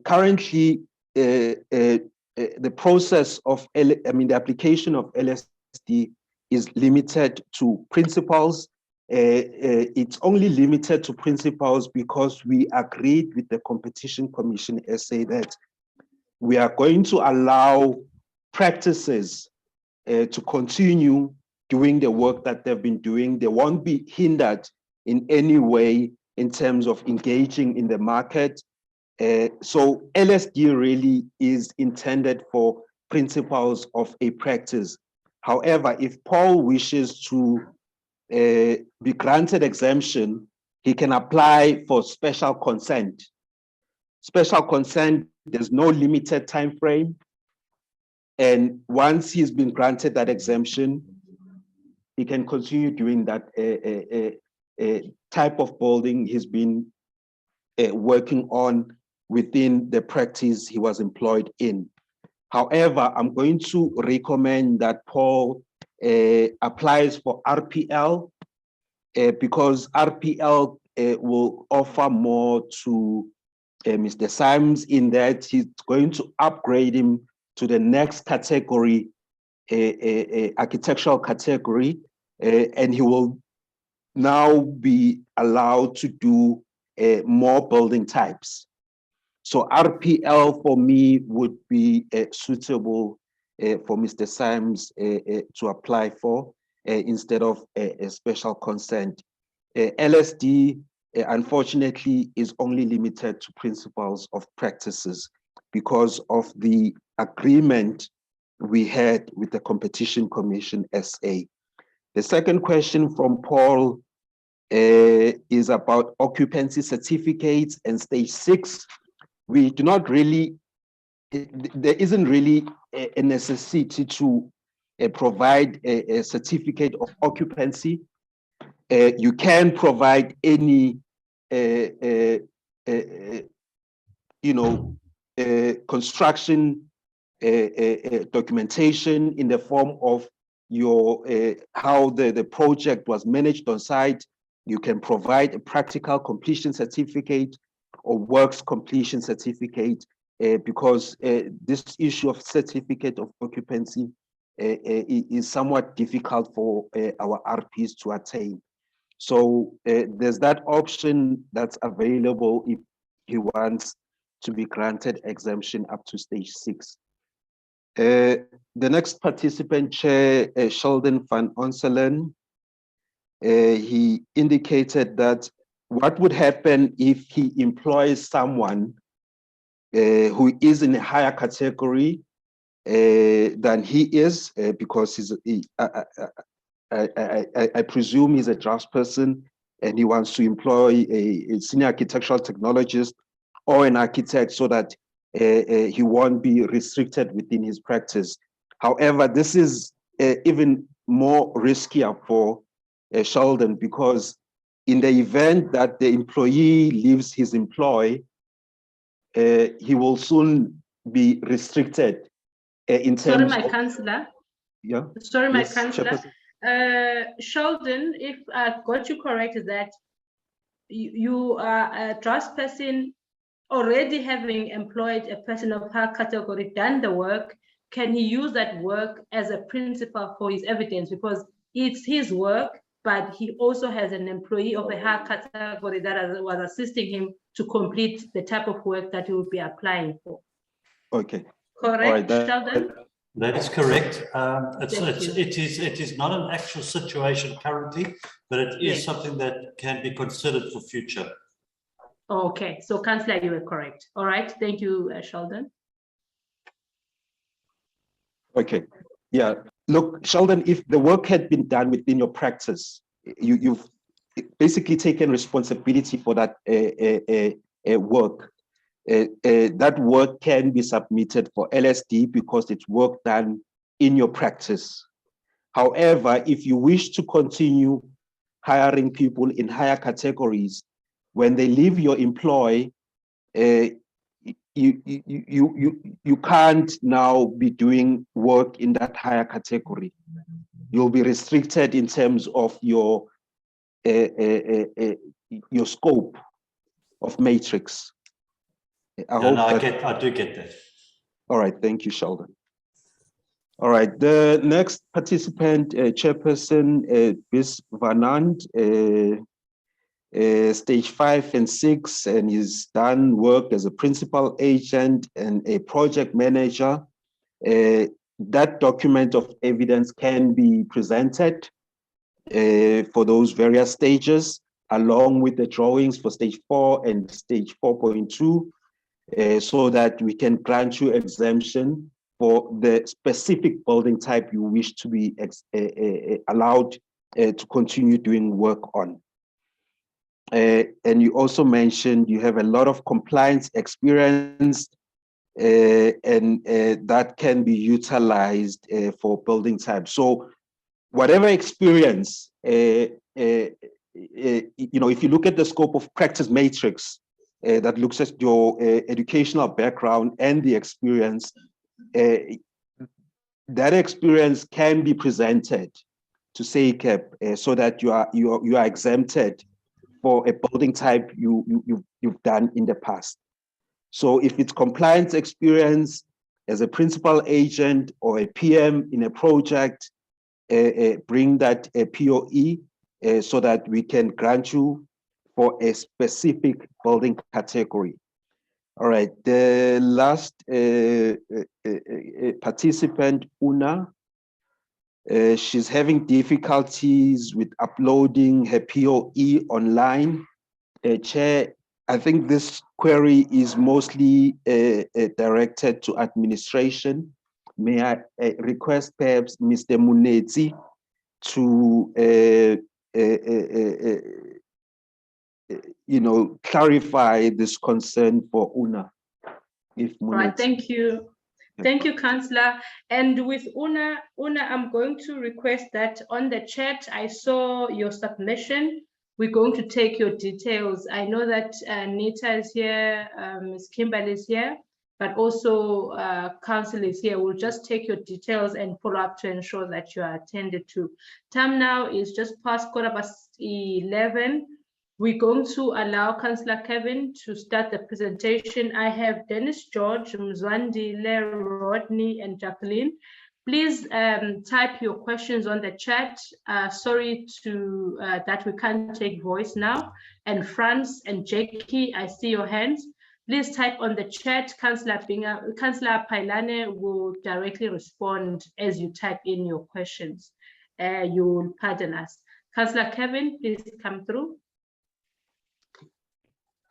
Currently, the process of, the application of LSD is limited to principals. It's only limited to principals because we agreed with the Competition Commission SA that we are going to allow practices to continue doing the work that they've been doing. They won't be hindered in any way in terms of engaging in the market. So LSD really is intended for principals of a practice. However, if Paul wishes to be granted exemption he can apply for special consent. Special consent, there's no limited time frame. And once he's been granted that exemption, he can continue doing that type of building he's been working on within the practice he was employed in. However, I'm going to recommend that Paul applies for RPL because RPL will offer more to Mr. Symes in that he's going to upgrade him to the next category, architectural category, and he will now be allowed to do more building types. So RPL for me would be suitable for Mr. Symes to apply for instead of a special consent. LSD, unfortunately, is only limited to principles of practices because of the agreement we had with the Competition Commission SA. The second question from Paul is about occupancy certificates and stage 6. We do not really, there isn't really a necessity to provide a certificate of occupancy. You can provide any, construction documentation in the form of your how the project was managed on site. You can provide a practical completion certificate or works completion certificate because this issue of certificate of occupancy is somewhat difficult for our RPs to attain. So there's that option that's available if he wants to be granted exemption up to stage 6. The next participant, Chair Sheldon van Onselen, he indicated that what would happen if he employs someone who is in a higher category than he is, because I presume he's a draftsperson and he wants to employ a senior architectural technologist or an architect so that he won't be restricted within his practice. However, this is even more riskier for Sheldon because in the event that the employee leaves his employ, he will soon be restricted in terms Sorry, my of, councillor. Yeah. Sorry, my Yes, councillor. Sheldon, if I got you correct, is that you are a draftsperson already having employed a person of her category, done the work. Can he use that work as a principle for his evidence? Because it's his work, but he also has an employee of a higher category that was assisting him to complete the type of work that he will be applying for. Okay. Correct, All right, Sheldon? That is correct. Thank you. It is not an actual situation currently, but it is Yes. something that can be considered for future. Okay, so councillor, you were correct. All right, thank you, Sheldon. Okay. Yeah. Look, Sheldon, if the work had been done within your practice, you've basically taken responsibility for that work. That work can be submitted for LSD because it's work done in your practice. However, if you wish to continue hiring people in higher categories, when they leave your employ, you can't now be doing work in that higher category. You'll be restricted in terms of your scope of matrix. I do get that. All right, thank you, Sheldon. All right, the next participant, Chairperson Bis Vanand, stage 5 and 6, and he's done work as a principal agent and a project manager. That document of evidence can be presented for those various stages, along with the drawings for stage 4 and stage 4.2, so that we can grant you exemption for the specific building type you wish to be allowed to continue doing work on. And you also mentioned you have a lot of compliance experience, and that can be utilized for building type. So whatever experience, if you look at the scope of practice matrix that looks at your educational background and the experience, that experience can be presented to SACEP so that you are exempted for a building type you've done in the past. So if it's compliance experience as a principal agent or a PM in a project, bring that POE so that we can grant you for a specific building category. All right, the last participant, Una, she's having difficulties with uploading her POE online. Chair, I think this query is mostly directed to administration. May I request perhaps Mr. Munetsi to clarify this concern for Una. If Right, thank you. Thank you, Councillor. And with Una, I'm going to request that on the chat, I saw your submission. We're going to take your details. I know that Nita is here, Ms. Kimberly is here, but also Council is here. We'll just take your details and follow up to ensure that you are attended to. Time now is just past 11:15. We're going to allow Councillor Kevin to start the presentation. I have Dennis George, Mzwandile, Rodney, and Jacqueline. Please type your questions on the chat. Sorry that we can't take voice now. And Franz and Jackie, I see your hands. Please type on the chat. Councillor Pailane will directly respond as you type in your questions. You will pardon us. Councillor Kevin, please come through.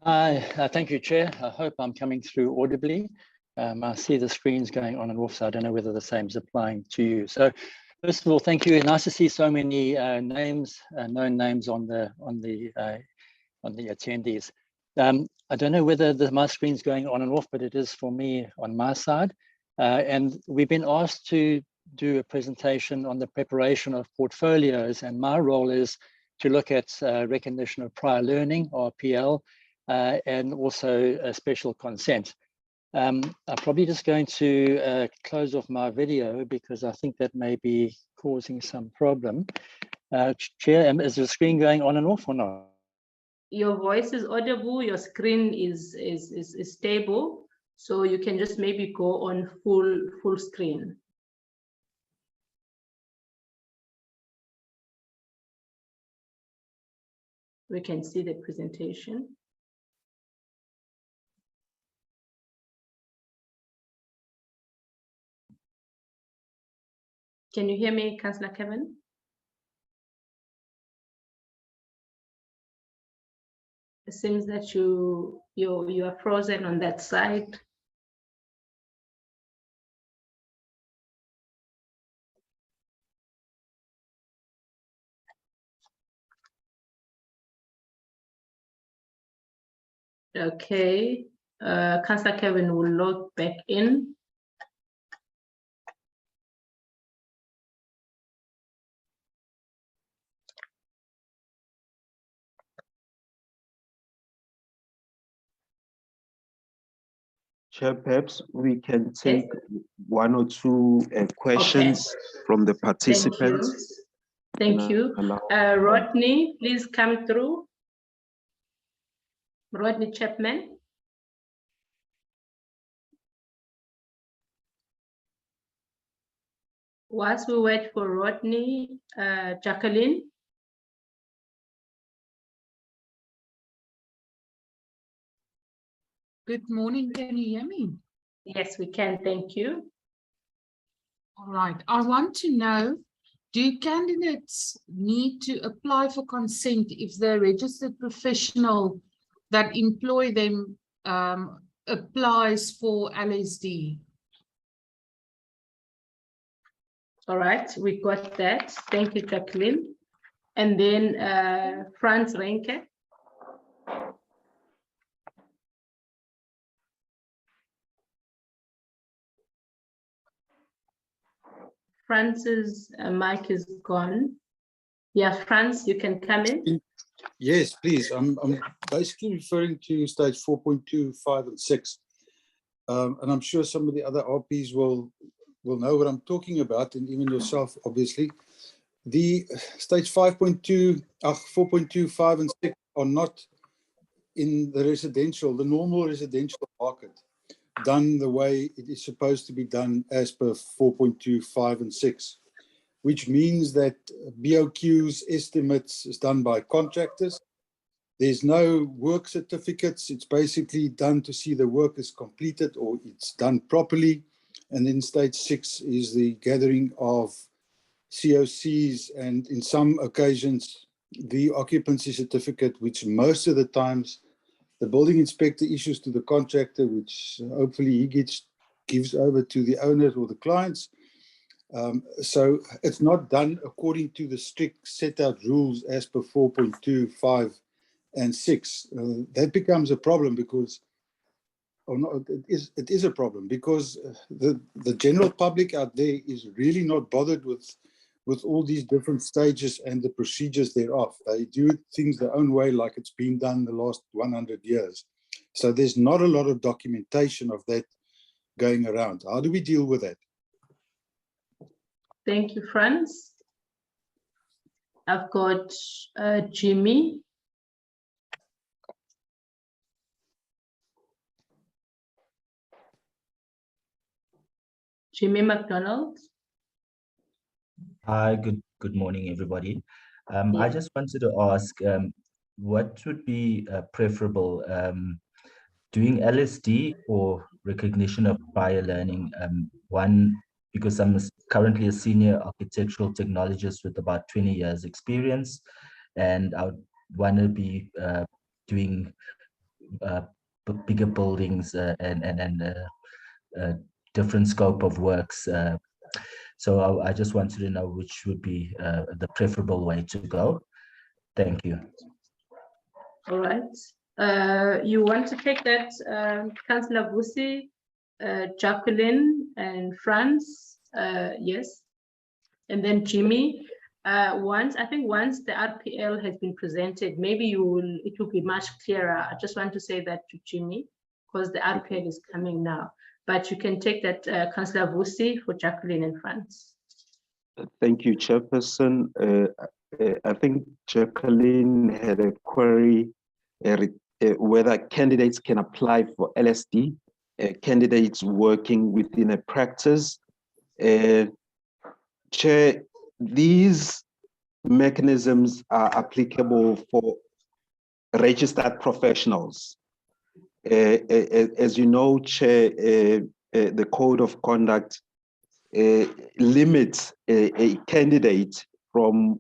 Hi, thank you, Chair. I hope I'm coming through audibly. I see the screens going on and off, so I don't know whether the same is applying to you. So, first of all, thank you. Nice to see so many names, known names on the attendees. I don't know whether my screen's going on and off, but it is for me on my side. And we've been asked to do a presentation on the preparation of portfolios, and my role is to look at recognition of prior learning, RPL, and also a special consent. I'm probably just going to close off my video because I think that may be causing some problem. Chair, is the screen going on and off or not? Your voice is audible, your screen is stable, so you can just maybe go on full screen. We can see the presentation. Can you hear me, Councillor Kevin? It seems that you are frozen on that side. Okay, Councillor Kevin will log back in. Chair, perhaps we can take one or two questions from the participants. Thank you. Rodney, please come through. Rodney Chapman. Whilst we wait for Rodney, Jacqueline. Good morning, can you hear me? Yes, we can, thank you. All right, I want to know, do candidates need to apply for consent if the registered professional that employ them applies for LSD? All right, we got that. Thank you, Jacqueline. And then Franz Renke. France's mic is gone. Yeah, France, you can come in. Yes, please. I'm basically referring to stage 4.2, 5, and 6. And I'm sure some of the other RPs will know what I'm talking about, and even yourself, obviously. The stage 5.2, 4.2, 5, and 6 are not in the normal residential market, done the way it is supposed to be done as per 4.2, 5, and 6, which means that BOQ's estimates is done by contractors. There's no work certificates. It's basically done to see the work is completed or it's done properly. And then stage 6 is the gathering of COCs, and in some occasions, the occupancy certificate, which most of the times the building inspector issues to the contractor, which hopefully he gives over to the owners or the clients. So it's not done according to the strict set out rules as per 4.2, 5, and 6. That becomes a problem because, or not, it is a problem because the general public out there is really not bothered with all these different stages and the procedures thereof. They do things their own way, like it's been done the last 100 years. So there's not a lot of documentation of that going around. How do we deal with that? Thank you, Franz. I've got Jimmy. Jimmy McDonald. Hi, good morning, everybody. I Yeah. just wanted to ask, what would be preferable, doing LSD or recognition of prior learning? One, because I'm currently a senior architectural technologist with about 20 years experience, and I would want to be doing bigger buildings and different scope of works. So I just wanted to know which would be the preferable way to go. Thank you. All right. You want to take that, Councillor Vusi, Jacqueline, and Franz? Yes. And then Jimmy. Once the RPL has been presented, maybe it will be much clearer. I just want to say that to Jimmy, because the RPL is coming now. But you can take that, Councillor Vusi, for Jacqueline and Franz. Thank you, Chairperson. I think Jacqueline had a query whether candidates can apply for LSD, candidates working within a practice. Chair, these mechanisms are applicable for registered professionals. As you know, Chair, the Code of Conduct limits a candidate from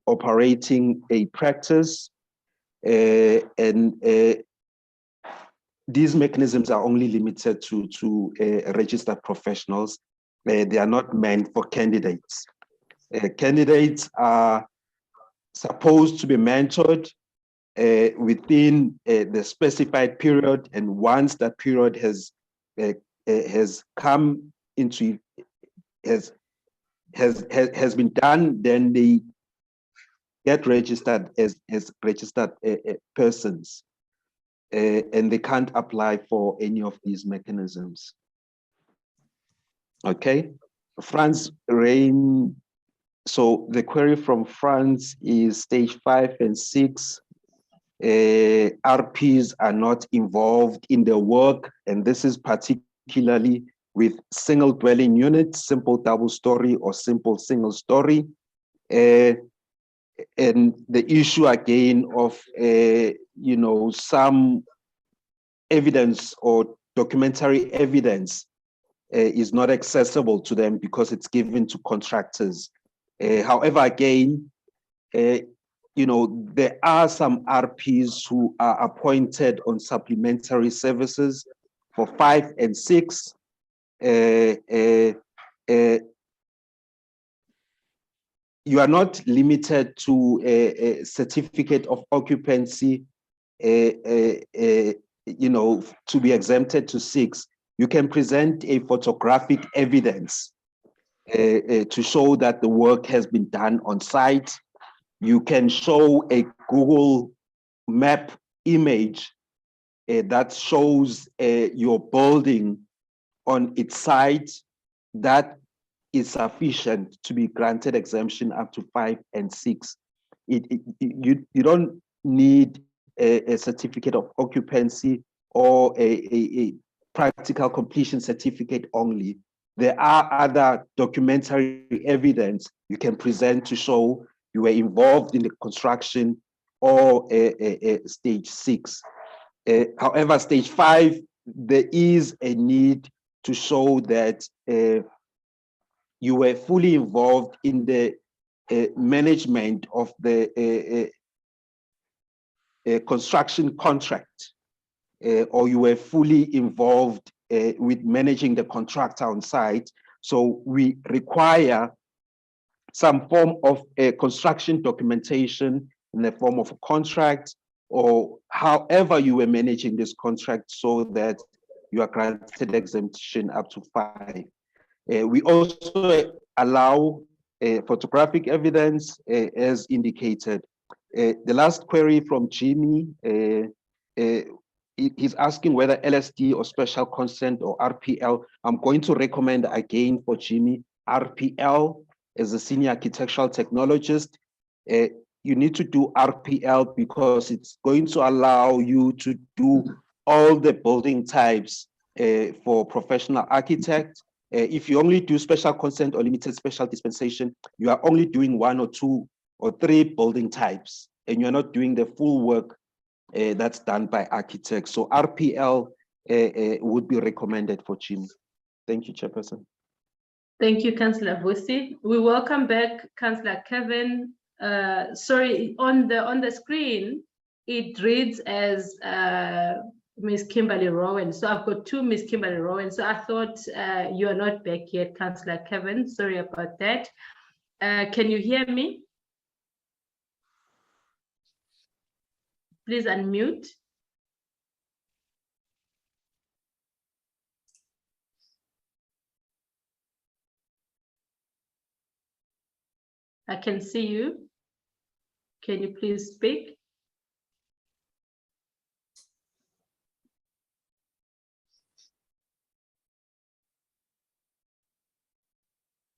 operating a practice, and these mechanisms are only limited to registered professionals. They are not meant for candidates. Candidates are supposed to be mentored within the specified period, and once that period has come into has been done, then they get registered as registered persons, and they can't apply for any of these mechanisms. Okay, Franz Rain. So the query from Franz is stage 5 and 6. RPs are not involved in the work, and this is particularly with single dwelling units, simple double story or simple single story. And the issue again of, some evidence or documentary evidence is not accessible to them because it's given to contractors. However, again, there are some RPs who are appointed on supplementary services for 5 and 6. You are not limited to a certificate of occupancy, to be exempted to 6. You can present a photographic evidence to show that the work has been done on site. You can show a Google map image that shows your building on its site. That is sufficient to be granted exemption up to 5 and 6. You don't need a certificate of occupancy or a practical completion certificate only. There are other documentary evidence you can present to show you were involved in the construction or stage 6. However, stage 5, there is a need to show that you were fully involved in the management of the construction contract, or you were fully involved with managing the contractor on site. So we require some form of construction documentation in the form of a contract, or however you were managing this contract, so that you are granted exemption up to 5. We also allow photographic evidence as indicated. The last query from Jimmy, he's asking whether LSD or special consent or RPL. I'm going to recommend again for Jimmy, RPL as a senior architectural technologist. You need to do RPL because it's going to allow you to do all the building types for professional architects. If you only do special consent or limited special dispensation, you are only doing 1 or 2 or 3 building types, and you're not doing the full work that's done by architects. So RPL would be recommended for Jimmy. Thank you, Chairperson. Thank you, Councillor Vusi. We welcome back Councillor Kevin. Sorry, on the screen, it reads as Ms. Kimberly Rowan. So I've got 2 Ms. Kimberly Rowan. So I thought you are not back yet, Councillor Kevin. Sorry about that. Can you hear me? Please unmute. I can see you. Can you please speak?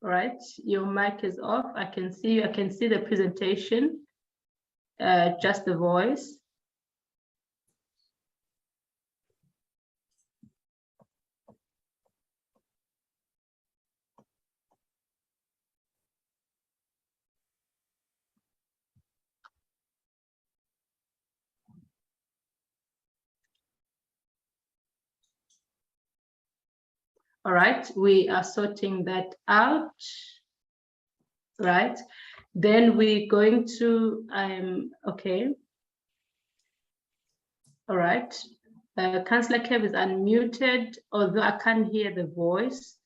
All right, your mic is off. I can see you. I can see the presentation, just the voice. All right, we are sorting that out. Right, then we're going to, okay. All right, Councillor Kev is unmuted, although I can't hear the voice.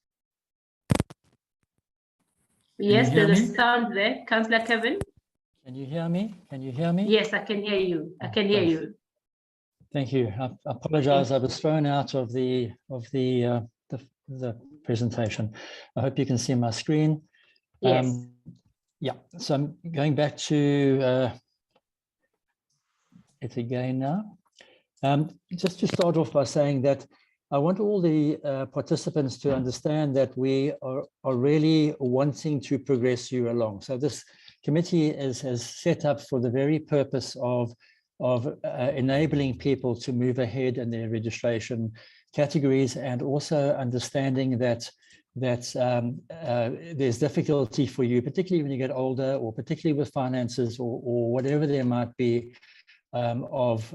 Yes, there's a sound there. Councillor Kevin? Can you hear me? Can you hear me? Yes, I can hear you. I can hear you. Thank you. I apologize. I was thrown out of the presentation. I hope you can see my screen. Yes. Yeah, so I'm going back to it again now. Just to start off by saying that I want all the participants to understand that we are really wanting to progress you along. So this committee has set up for the very purpose of enabling people to move ahead in their registration categories, and also understanding that there's difficulty for you, particularly when you get older, or particularly with finances, or whatever there might be, of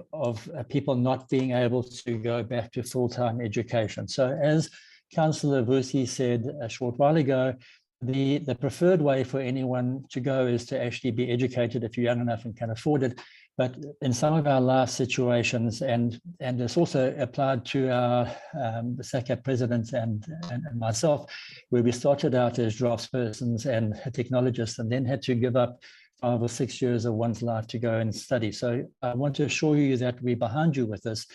people not being able to go back to full-time education. So as Councillor Vusi said a short while ago, the preferred way for anyone to go is to actually be educated if you're young enough and can afford it. But in some of our last situations, and this also applied to our SACAP president and myself, where we started out as draftspersons and technologists, and then had to give up 5 or 6 years of one's life to go and study. So I want to assure you that we're behind you with this.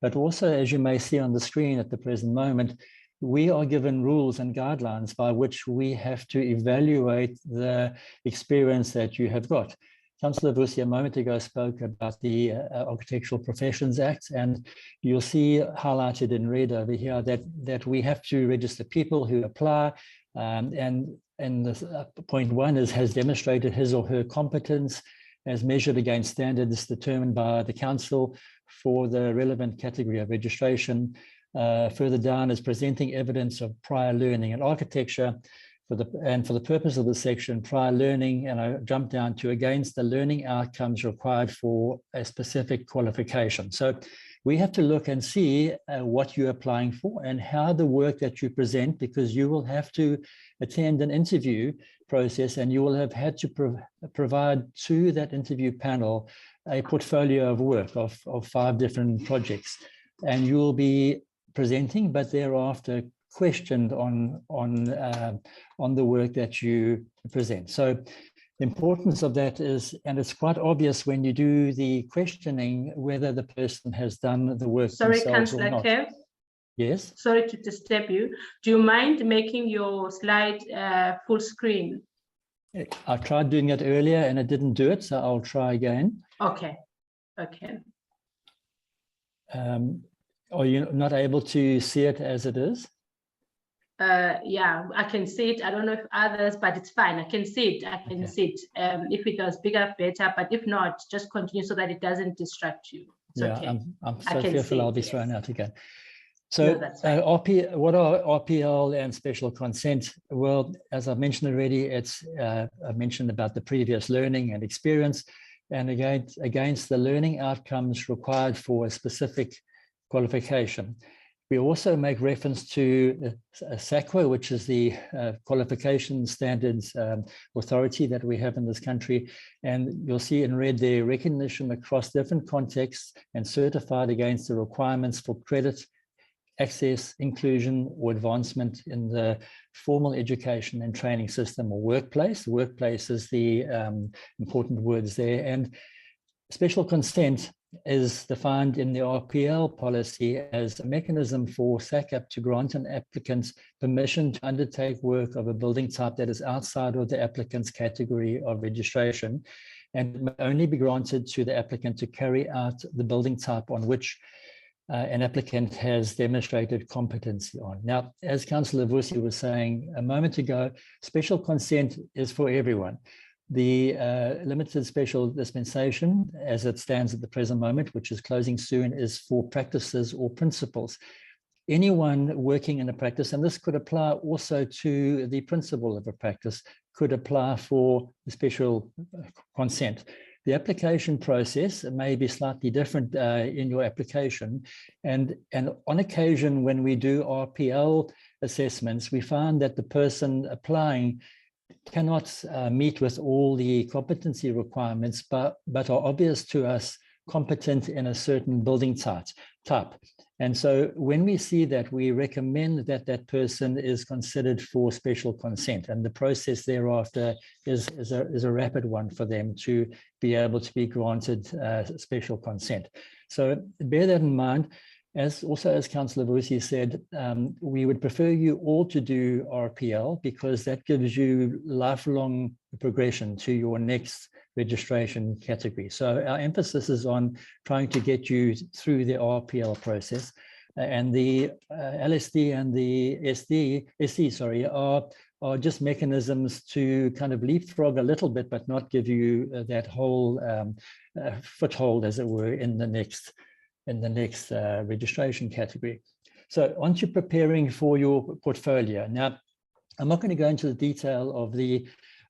But also, as you may see on the screen at the present moment, we are given rules and guidelines by which we have to evaluate the experience that you have got. Councillor Vusi a moment ago spoke about the Architectural Professions Act, and you'll see highlighted in red over here that we have to register people who apply, and the point one is has demonstrated his or her competence as measured against standards determined by the council for the relevant category of registration. Further down is presenting evidence of prior learning in architecture. For the purpose of the section, prior learning, and I jump down to against the learning outcomes required for a specific qualification. So we have to look and see what you're applying for and how the work that you present, because you will have to attend an interview process and you will have had to provide to that interview panel a portfolio of work of 5 different projects. And you will be presenting, but thereafter questioned on the work that you present. So the importance of that is, and it's quite obvious when you do the questioning, whether the person has done the work Sorry, themselves or Councillor not. Kev. Yes. Sorry to disturb you. Do you mind making your slide full screen? I tried doing it earlier and it didn't do it, so I'll try again. Okay. Okay. Are you not able to see it as it is? Yeah, I can see it. I don't know if others, but it's fine. I can see it. I can see it. If it was bigger, better. But if not, just continue so that it doesn't distract you. It's Yeah, okay. I'm so fearful I'll be thrown out again. So No, what are RPL and special consent? Well, as I mentioned already, it's I mentioned about the previous learning and experience, and again against the learning outcomes required for a specific qualification. We also make reference to SAQA, which is the qualification standards authority that we have in this country. And you'll see in red there recognition across different contexts and certified against the requirements for credit, access, inclusion, or advancement in the formal education and training system or workplace. The workplace is the important words there. And special consent is defined in the RPL policy as a mechanism for SACAP to grant an applicant permission to undertake work of a building type that is outside of the applicant's category of registration, and may only be granted to the applicant to carry out the building type on which an applicant has demonstrated competency on. Now, as Councillor Vusi was saying a moment ago, special consent is for everyone. The limited special dispensation, as it stands at the present moment, which is closing soon, is for practices or principals. Anyone working in a practice, and this could apply also to the principal of a practice, could apply for the special consent. The application process may be slightly different in your application. And on occasion, when we do RPL assessments, we find that the person applying cannot meet with all the competency requirements, but are obvious to us competent in a certain building type. And so when we see that, we recommend that that person is considered for special consent, and the process thereafter is a rapid one for them to be able to be granted special consent. So bear that in mind. As Councillor Vusi said, we would prefer you all to do RPL because that gives you lifelong progression to your next registration category. So our emphasis is on trying to get you through the RPL process, and the LSD and the SC are just mechanisms to kind of leapfrog a little bit, but not give you that whole foothold, as it were, in the next registration category. So onto preparing for your portfolio. Now, I'm not going to go into the detail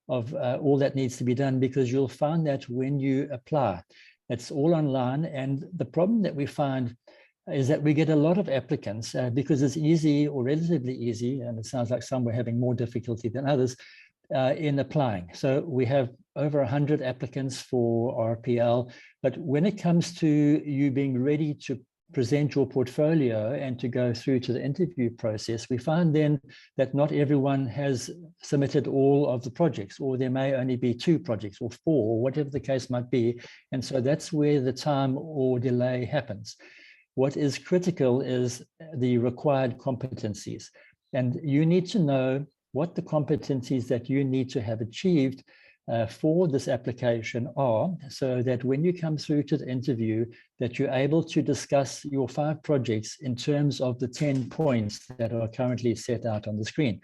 of all that needs to be done, because you'll find that when you apply, it's all online. And the problem that we find is that we get a lot of applicants because it's easy, or relatively easy, and it sounds like some were having more difficulty than others in applying. So we have over 100 applicants for RPL, but when it comes to you being ready to present your portfolio and to go through to the interview process, we find then that not everyone has submitted all of the projects, or there may only be 2 projects or 4, or whatever the case might be. And so that's where the time or delay happens. What is critical is the required competencies. And you need to know what the competencies that you need to have achieved for this application are, so that when you come through to the interview, that you're able to discuss your 5 projects in terms of the 10 points that are currently set out on the screen.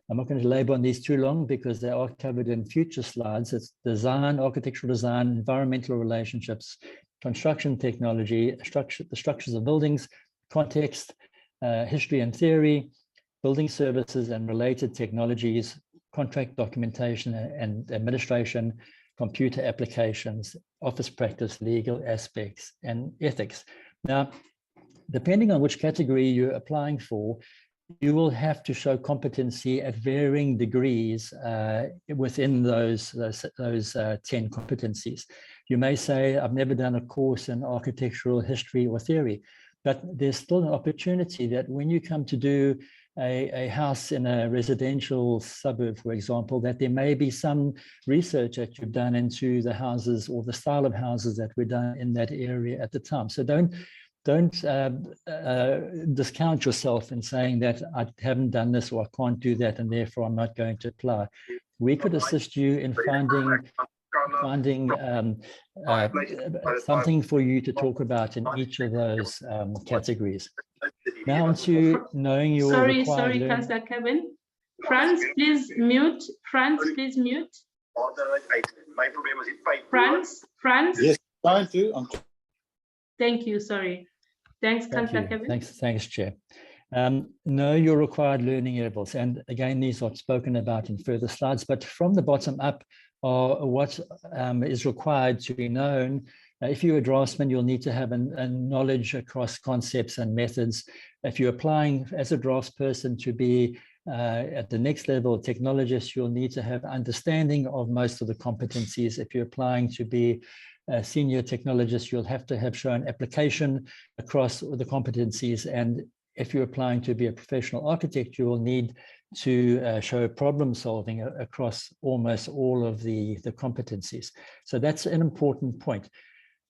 I'm not going to labor on these too long because they are covered in future slides. It's design, architectural design, environmental relationships, construction technology, the structures of buildings, context, history and theory, building services and related technologies, contract documentation and administration, computer applications, office practice, legal aspects, and ethics. Now, depending on which category you're applying for, you will have to show competency at varying degrees within those 10 competencies. You may say, I've never done a course in architectural history or theory, but there's still an opportunity that when you come to do a house in a residential suburb, for example, that there may be some research that you've done into the houses or the style of houses that were done in that area at the time. So don't discount yourself in saying that I haven't done this or I can't do that and therefore I'm not going to apply. We could assist you in finding something for you to talk about in each of those categories. Now on to knowing your Sorry, learning. Councillor Kevin. Franz, please mute. Franz, please mute. Franz. Yes, trying to. Thank you, sorry. Thanks, Councillor Kevin. Thanks, Chair. Know your required learning levels. And again, these are spoken about in further slides, but from the bottom up are what is required to be known. If you're a draftsman, you'll need to have a knowledge across concepts and methods. If you're applying as a draftsperson to be at the next level, technologist, you'll need to have understanding of most of the competencies. If you're applying to be a senior technologist, you'll have to have shown application across the competencies. And if you're applying to be a professional architect, you will need to show problem solving across almost all of the competencies. So that's an important point.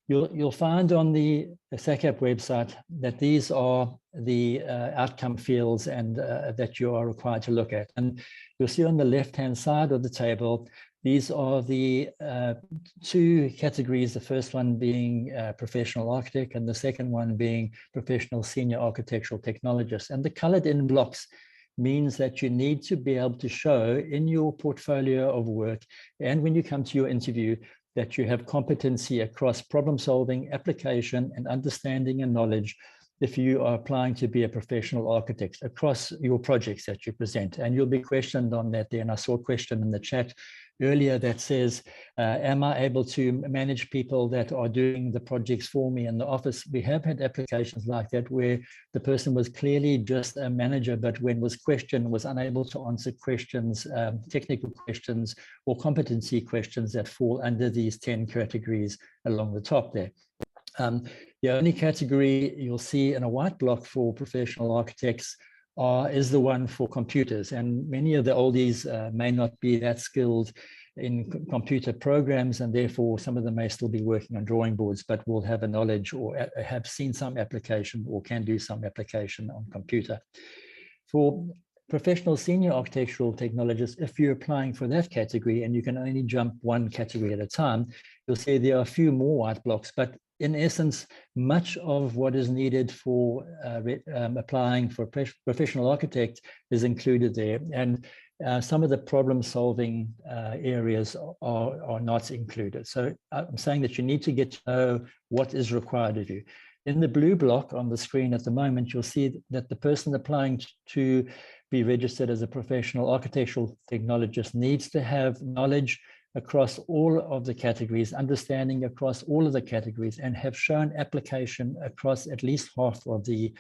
You'll find on the SACAP website that these are the outcome fields and that you are required to look at. And you'll see on the left-hand side of the table, these are the 2 categories, the first one being professional architect and the second one being professional senior architectural technologist. And the colored in blocks means that you need to be able to show in your portfolio of work and when you come to your interview that you have competency across problem solving, application, and understanding and knowledge if you are applying to be a professional architect across your projects that you present. And you'll be questioned on that there. And I saw a question in the chat earlier that says, am I able to manage people that are doing the projects for me in the office? We have had applications like that where the person was clearly just a manager, but when was questioned, was unable to answer questions, technical questions or competency questions that fall under these 10 categories along the top there. The only category you'll see in a white block for professional architects is the one for computers. And many of the oldies may not be that skilled in computer programs, and therefore some of them may still be working on drawing boards, but will have a knowledge or have seen some application or can do some application on computer. For professional senior architectural technologists, if you're applying for that category and you can only jump one category at a time, you'll see there are a few more white blocks, but in essence, much of what is needed for applying for professional architect is included there. And some of the problem-solving areas are not included. So I'm saying that you need to get to know what is required of you. In the blue block on the screen at the moment, you'll see that the person applying to be registered as a professional architectural technologist needs to have knowledge across all of the categories, understanding across all of the categories, and have shown application across at least half of the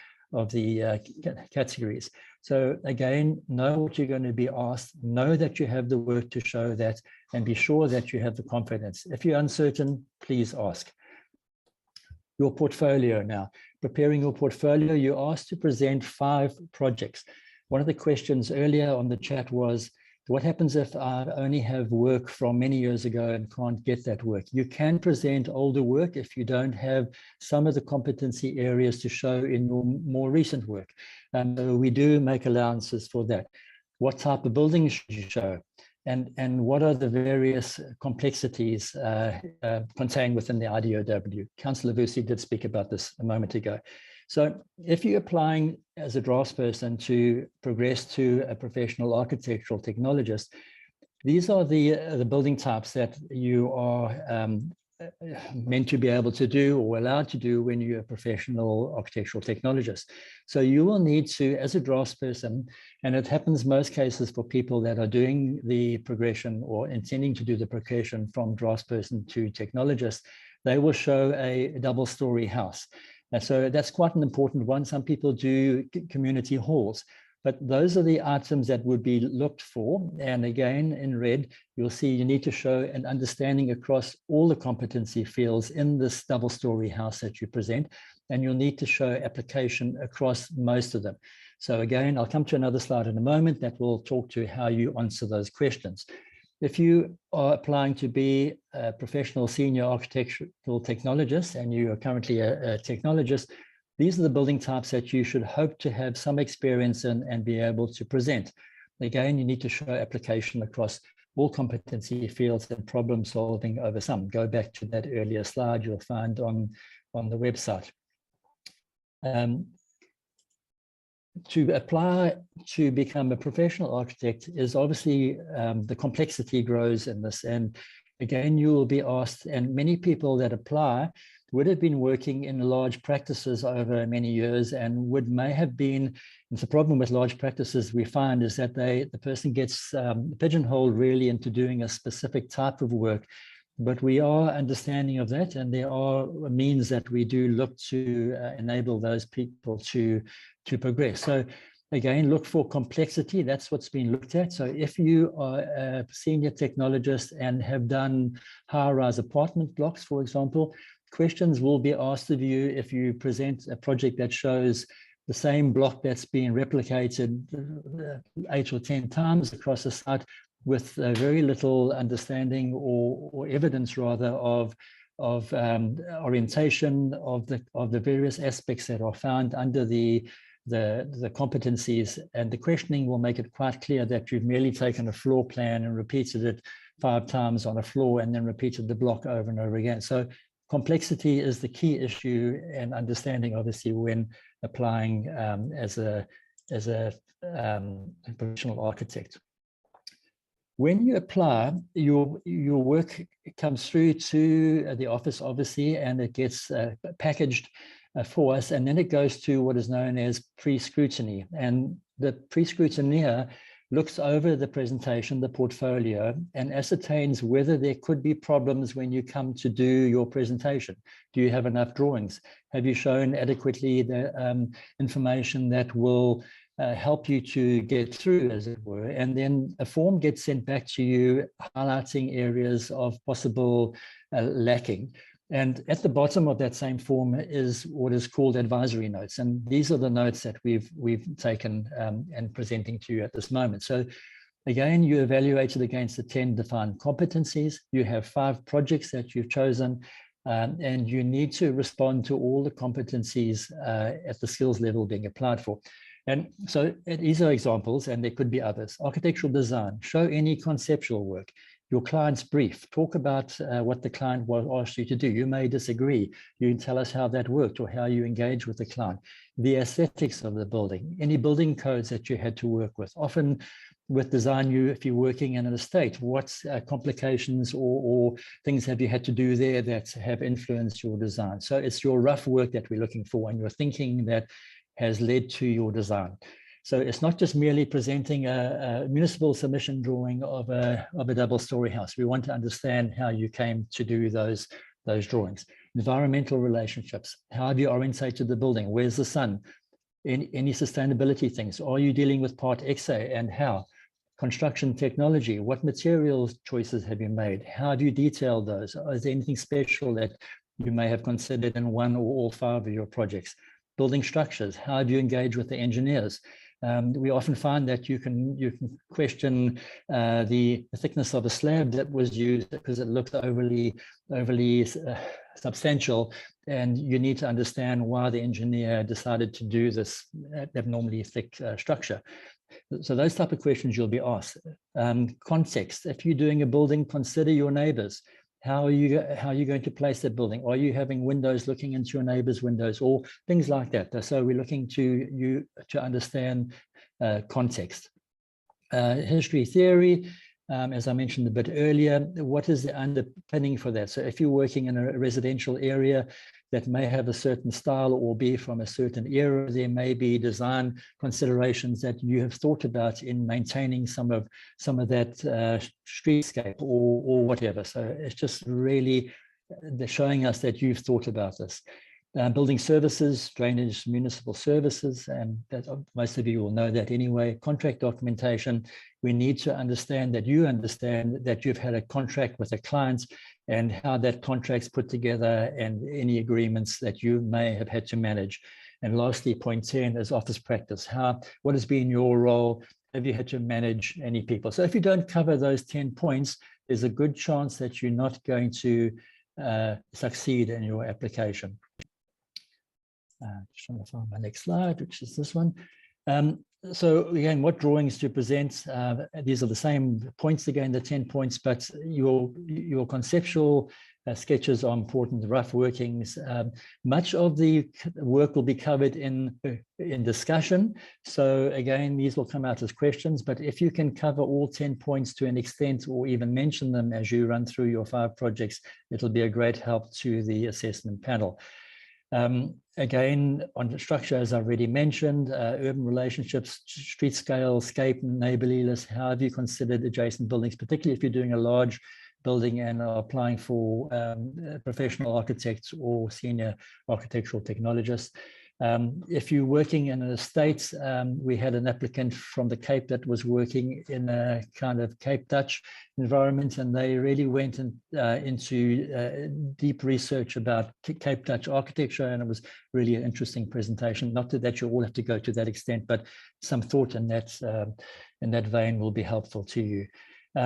categories. So again, know what you're going to be asked, know that you have the work to show that, and be sure that you have the confidence. If you're uncertain, please ask. Your portfolio now. Preparing your portfolio, you're asked to present 5 projects. One of the questions earlier on the chat was, What happens if I only have work from many years ago and can't get that work? You can present older work if you don't have some of the competency areas to show in your more recent work. And so we do make allowances for that. What type of buildings should you show? And what are the various complexities contained within the IDOW? Councillor Vusi did speak about this a moment ago. So if you're applying as a draftsperson to progress to a professional architectural technologist, these are the building types that you are meant to be able to do or allowed to do when you're a professional architectural technologist. So you will need to, as a draftsperson, and it happens most cases for people that are doing the progression or intending to do the progression from draftsperson to technologist, they will show a double-story house. And so that's quite an important one. Some people do community halls, but those are the items that would be looked for. And again, in red, you'll see you need to show an understanding across all the competency fields in this double-story house that you present, and you'll need to show application across most of them. So again, I'll come to another slide in a moment that will talk to how you answer those questions. If you are applying to be a professional senior architectural technologist and you are currently a technologist, these are the building types that you should hope to have some experience in and be able to present. Again, you need to show application across all competency fields and problem solving over some. Go back to that earlier slide you'll find on the website. To apply to become a professional architect is obviously the complexity grows in this. And again, you will be asked, and many people that apply would have been working in large practices over many years and may have been, and the problem with large practices we find is that the person gets pigeonholed really into doing a specific type of work. But we are understanding of that, and there are means that we do look to enable those people to progress. So again, look for complexity. That's what's been looked at. So if you are a senior technologist and have done high-rise apartment blocks, for example, questions will be asked of you if you present a project that shows the same block that's being replicated 8 or 10 times across a site with very little understanding or evidence rather of orientation of the various aspects that are found under the competencies, and the questioning will make it quite clear that you've merely taken a floor plan and repeated it 5 times on a floor and then repeated the block over and over again. So complexity is the key issue, and understanding obviously when applying as a professional architect. When you apply, your work comes through to the office, obviously, and it gets packaged for us, and then it goes to what is known as pre-scrutiny. And the pre-scrutineer looks over the presentation, the portfolio, and ascertains whether there could be problems when you come to do your presentation. Do you have enough drawings? Have you shown adequately the information that will help you to get through, as it were? And then a form gets sent back to you highlighting areas of possible lacking. And at the bottom of that same form is what is called advisory notes. And these are the notes that we've taken and presenting to you at this moment. So again, you evaluated against the 10 defined competencies. You have 5 projects that you've chosen, and you need to respond to all the competencies at the skills level being applied for. And so these are examples, and there could be others. Architectural design, show any conceptual work. Your client's brief, talk about what the client asked you to do. You may disagree. You can tell us how that worked or how you engage with the client. The aesthetics of the building, any building codes that you had to work with. Often with design, if you're working in an estate, what complications or things have you had to do there that have influenced your design? So it's your rough work that we're looking for, and your thinking that has led to your design. So it's not just merely presenting a municipal submission drawing of a double-story house. We want to understand how you came to do those drawings. Environmental relationships. How have you orientated the building? Where's the sun? Any sustainability things? Are you dealing with Part XA, and how? Construction technology. What materials choices have you made? How have you detailed those? Is there anything special that you may have considered in one or all 5 of your projects? Building structures. How have you engaged with the engineers? We often find that you can question the thickness of a slab that was used because it looks overly substantial, and you need to understand why the engineer decided to do this abnormally thick structure. So those type of questions you'll be asked. Context: if you're doing a building, consider your neighbors. How are you going to place that building? Are you having windows looking into your neighbor's windows, or things like that? So we're looking to you to understand context. History theory, as I mentioned a bit earlier, what is the underpinning for that? So if you're working in a residential area that may have a certain style or be from a certain era, there may be design considerations that you have thought about in maintaining some of that streetscape or whatever. So it's just really they're showing us that you've thought about this. Building services, drainage, municipal services, and that most of you will know that anyway. Contract documentation, we need to understand that you understand that you've had a contract with a client and how that contract's put together and any agreements that you may have had to manage. And lastly, point 10 is office practice. What has been your role? Have you had to manage any people? So if you don't cover those 10 points, there's a good chance that you're not going to succeed in your application. Just trying to find my next slide, which is this one. So again, what drawings to present? These are the same points again, the 10 points, but your conceptual sketches are important, the rough workings. Much of the work will be covered in discussion. So again, these will come out as questions, but if you can cover all 10 points to an extent or even mention them as you run through your 5 projects, it'll be a great help to the assessment panel. Again, on the structure, as I already mentioned, urban relationships, street scale, scape, neighborliness, how have you considered adjacent buildings, particularly if you're doing a large building and are applying for professional architects or senior architectural technologists. If you're working in an estate, we had an applicant from the Cape that was working in a kind of Cape Dutch environment, and they really went into deep research about Cape Dutch architecture, and it was really an interesting presentation. Not that you all have to go to that extent, but some thought in that vein will be helpful to you.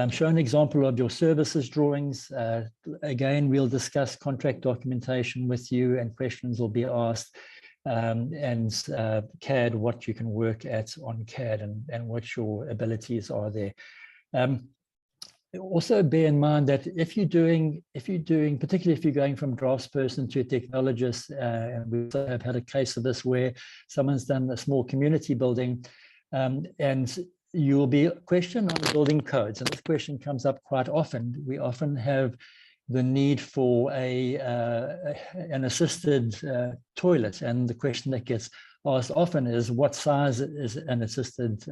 Show an example of your services drawings. Again, we'll discuss contract documentation with you and questions will be asked. And CAD, what you can work at on CAD and what your abilities are there. Also bear in mind that if you're doing, particularly if you're going from draftsperson to a technologist, and we also have had a case of this where someone's done a small community building, and you will be questioned on building codes, and this question comes up quite often. We often have the need for an assisted toilet, and the question that gets asked often is what size is an assisted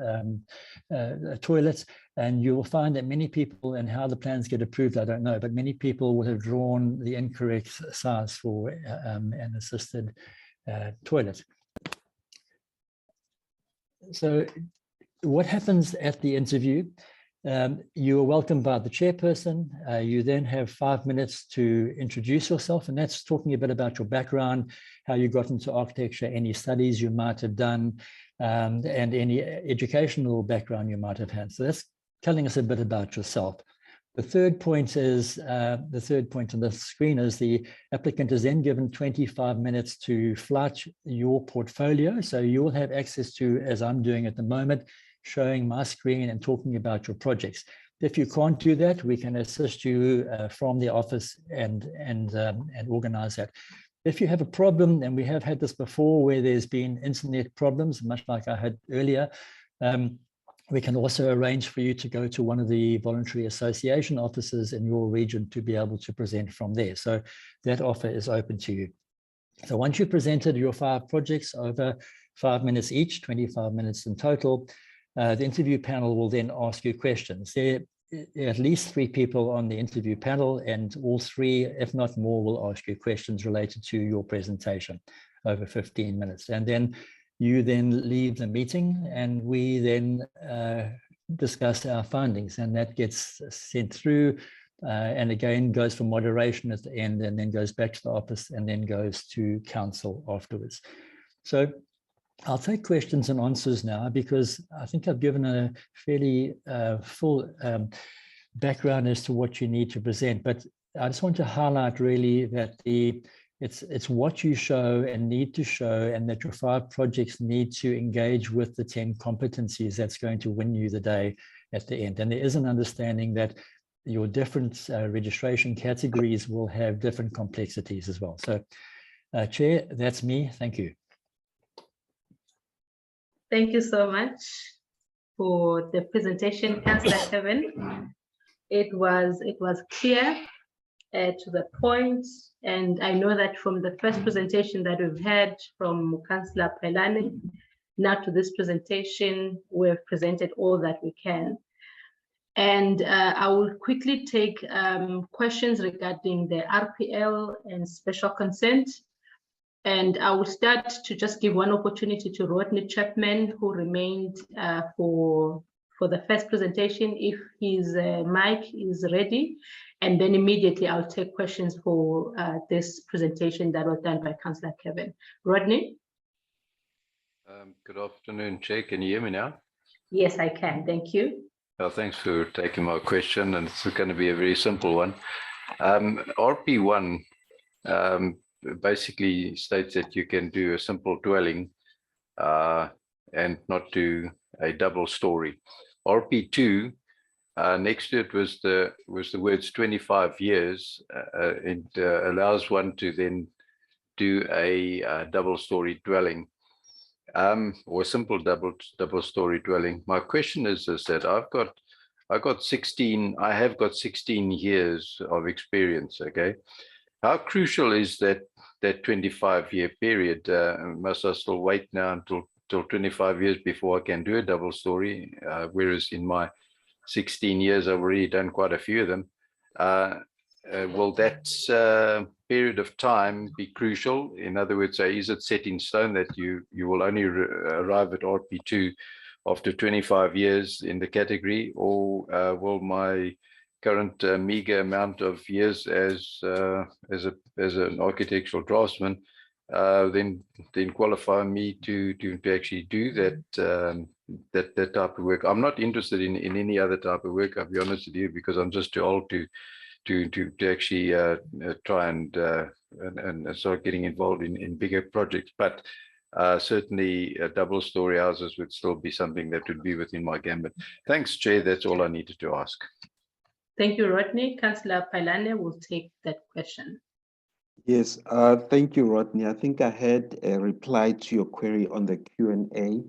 toilet, and you will find that many people, and how the plans get approved I don't know, but many people will have drawn the incorrect size for an assisted toilet. So what happens at the interview? You are welcomed by the chairperson. You then have 5 minutes to introduce yourself, and that's talking a bit about your background, how you got into architecture, any studies you might have done, and any educational background you might have had. So that's telling us a bit about yourself. The third point is, the third point on the screen is the applicant is then given 25 minutes to flight your portfolio. So you'll have access to, as I'm doing at the moment, showing my screen and talking about your projects. If you can't do that, we can assist you from the office and organize that. If you have a problem, and we have had this before where there's been internet problems, much like I had earlier, we can also arrange for you to go to one of the voluntary association offices in your region to be able to present from there. So that offer is open to you. So once you've presented your 5 projects over 5 minutes each, 25 minutes in total, the interview panel will then ask you questions. There are at least 3 people on the interview panel, and all 3, if not more, will ask you questions related to your presentation over 15 minutes. And then you then leave the meeting, and we then discuss our findings, and that gets sent through and again goes for moderation at the end, and then goes back to the office, and then goes to council afterwards. So I'll take questions and answers now because I think I've given a fairly full background as to what you need to present. But I just want to highlight really that it's what you show and need to show, and that your 5 projects need to engage with the 10 competencies that's going to win you the day at the end. And there is an understanding that your different registration categories will have different complexities as well. So Chair, that's me. Thank you. Thank you so much for the presentation, Councillor Kevin. It was clear, to the point, and I know that from the first presentation that we've had from Councillor Pailane, now to this presentation, we've presented all that we can. And I will quickly take questions regarding the RPL and special consent. And I will start to just give one opportunity to Rodney Chapman, who remained for the first presentation, if his mic is ready. And then immediately I'll take questions for this presentation that was done by Councillor Kevin. Rodney? Good afternoon, Chair. Can you hear me now? Yes, I can. Thank you. Well, thanks for taking my question, and it's going to be a very simple one. RP1 basically states that you can do a simple dwelling and not do a double story. RP2, next to it was the words 25 years. It allows one to then do a double story dwelling, or a simple double story dwelling. My question is that I have got 16 years of experience. Okay, how crucial is that 25-year period? Must I still wait now until 25 years before I can do a double story? Whereas in my 16 years, I've already done quite a few of them. Will that period of time be crucial? In other words, is it set in stone that you will only arrive at RP2 after 25 years in the category, or will my current meager amount of years as an architectural draftsman then qualify me to actually do that type of work? I'm not interested in any other type of work, I'll be honest with you, because I'm just too old to actually try and start getting involved in bigger projects. But certainly double story houses would still be something that would be within my gambit. Thanks, Chair. That's all I needed to ask. Thank you, Rodney. Councillor Pailane will take that question. Yes, thank you, Rodney. I think I had a reply to your query on the Q&A.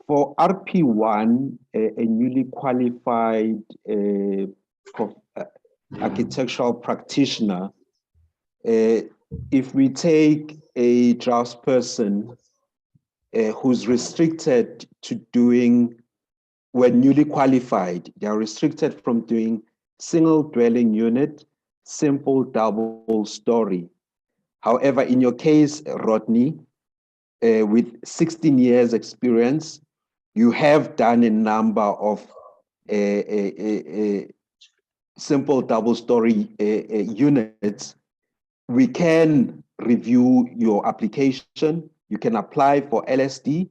For RP1, a newly qualified architectural practitioner, if we take a draftsperson who's restricted to doing, when newly qualified, they are restricted from doing single dwelling unit, simple double story. However, in your case, Rodney, with 16 years experience, you have done a number of simple double story units. We can review your application. You can apply for LSD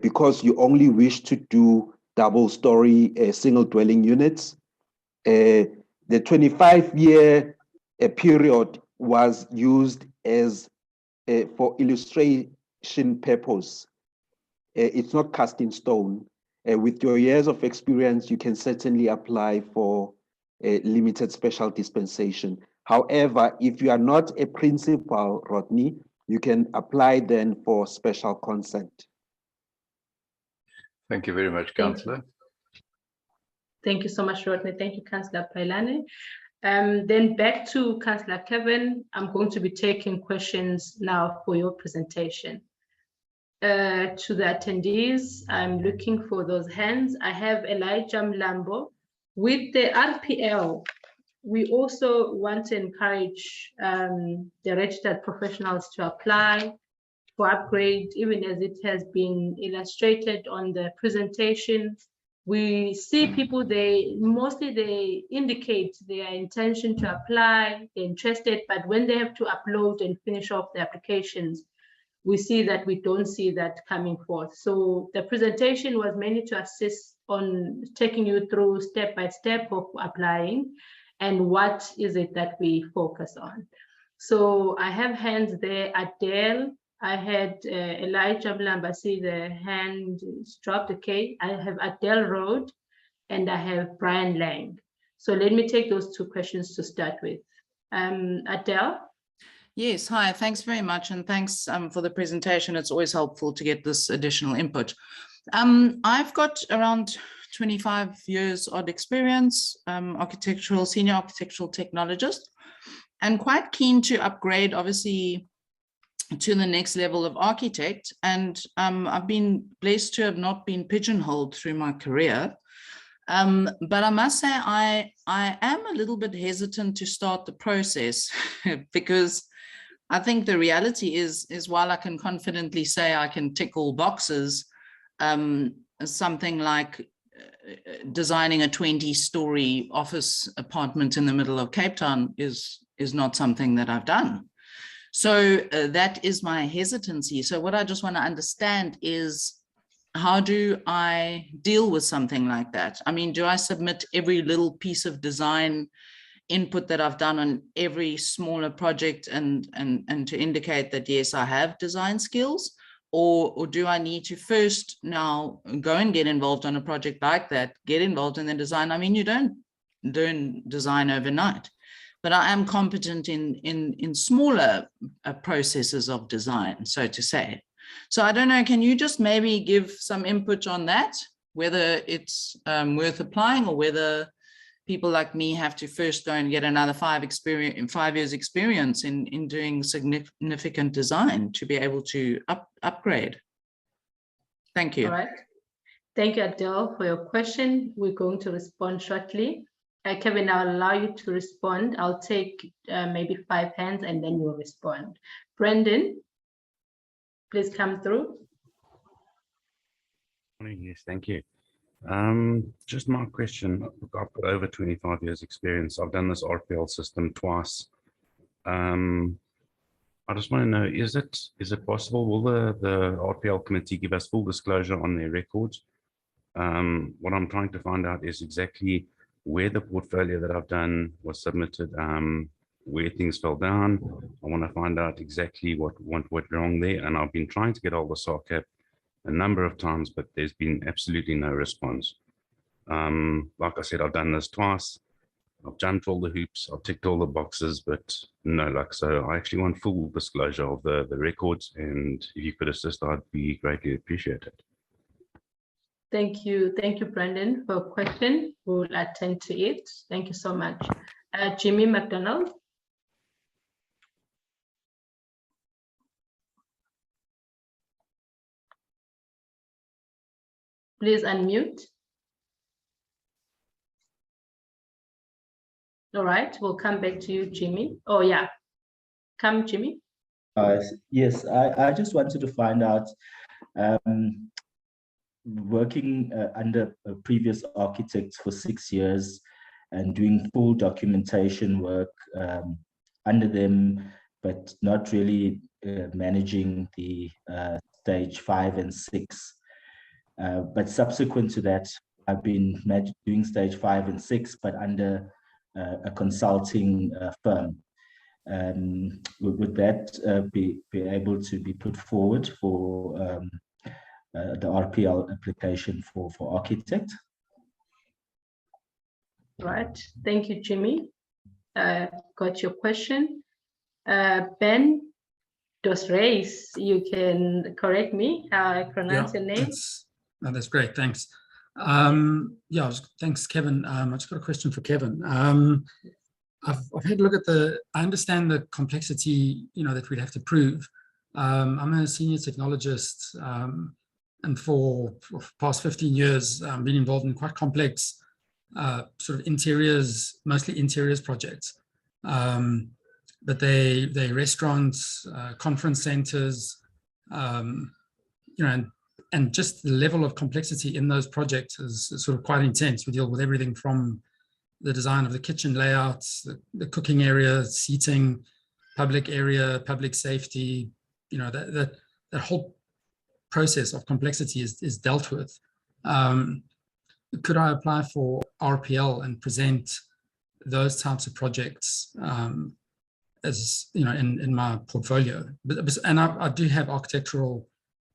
because you only wish to do double story single dwelling units. The 25-year period was used as for illustration purpose. It's not cast in stone. With your years of experience, you can certainly apply for a limited special dispensation. However, if you are not a principal, Rodney, you can apply then for special consent. Thank you very much, Councillor. Thank you so much, Rodney. Thank you, Councillor Pailane. Then back to Councillor Kevin. I'm going to be taking questions now for your presentation. To the attendees, I'm looking for those hands. I have Elijah Mlambo. With the RPL, we also want to encourage the registered professionals to apply for upgrade, even as it has been illustrated on the presentation. We see people, they indicate their intention to apply, they're interested, but when they have to upload and finish off the applications, we see that we don't see that coming forth. So the presentation was mainly to assist on taking you through step by step of applying and what is it that we focus on. So I have hands there. Adele, I had Elijah Mlamba, see the hand is dropped. Okay, I have Adele Road and I have Brian Lang. So let me take those two questions to start with. Adele? Yes, hi, thanks very much. And thanks for the presentation. It's always helpful to get this additional input. I've got around 25 years odd experience, senior architectural technologist, and quite keen to upgrade, obviously, to the next level of architect. And I've been blessed to have not been pigeonholed through my career. But I must say, I am a little bit hesitant to start the process because I think the reality is while I can confidently say I can tick all boxes, something like designing a 20-story office apartment in the middle of Cape Town is not something that I've done. So that is my hesitancy. So what I just want to understand is, how do I deal with something like that? I mean, do I submit every little piece of design input that I've done on every smaller project and to indicate that, yes, I have design skills? Or do I need to first now go and get involved on a project like that, get involved in the design? I mean, you don't design overnight, but I am competent in smaller processes of design, so to say. So I don't know, can you just maybe give some input on that, whether it's worth applying or whether people like me have to first go and get another 5 years experience in doing significant design to be able to upgrade? Thank you. All right. Thank you, Adele, for your question. We're going to respond shortly. Kevin, I'll allow you to respond. I'll take maybe 5 hands and then you'll respond. Brendan, please come through. Yes, thank you. Just my question, I've got over 25 years experience. I've done this RPL system twice. I just want to know, is it possible, will the RPL committee give us full disclosure on their records? What I'm trying to find out is exactly where the portfolio that I've done was submitted, where things fell down. I want to find out exactly what went wrong there. And I've been trying to get all the SARCAP a number of times, but there's been absolutely no response. Like I said, I've done this twice. I've jumped all the hoops, I've ticked all the boxes, but no luck. So I actually want full disclosure of the records, and if you could assist, I'd be greatly appreciated. Thank you, Brendan, for a question. We'll attend to it. Thank you so much. Jimmy McDonald. Please unmute. All right, we'll come back to you, Jimmy. Oh yeah, come, Jimmy. Yes, I just wanted to find out, working under previous architects for 6 years and doing full documentation work under them, but not really managing the stage 5 and 6. But subsequent to that, I've been doing stage 5 and 6, but under a consulting firm. Would that be able to be put forward for the RPL application for architect? Right, thank you, Jimmy. Got your question. Ben Dos Reis, you can correct me how I pronounce your name. That's great, thanks. Thanks, Kevin. I just got a question for Kevin. I've had a look at I understand the complexity, that we'd have to prove. I'm a senior technologist, and for the past 15 years, I've been involved in quite complex sort of interiors, mostly interiors projects. But they restaurants, conference centers, and just the level of complexity in those projects is sort of quite intense. We deal with everything from the design of the kitchen layouts, the cooking area, seating, public area, public safety, that whole process of complexity is dealt with, could I apply for RPL and present those types of projects as in my portfolio? And I do have architectural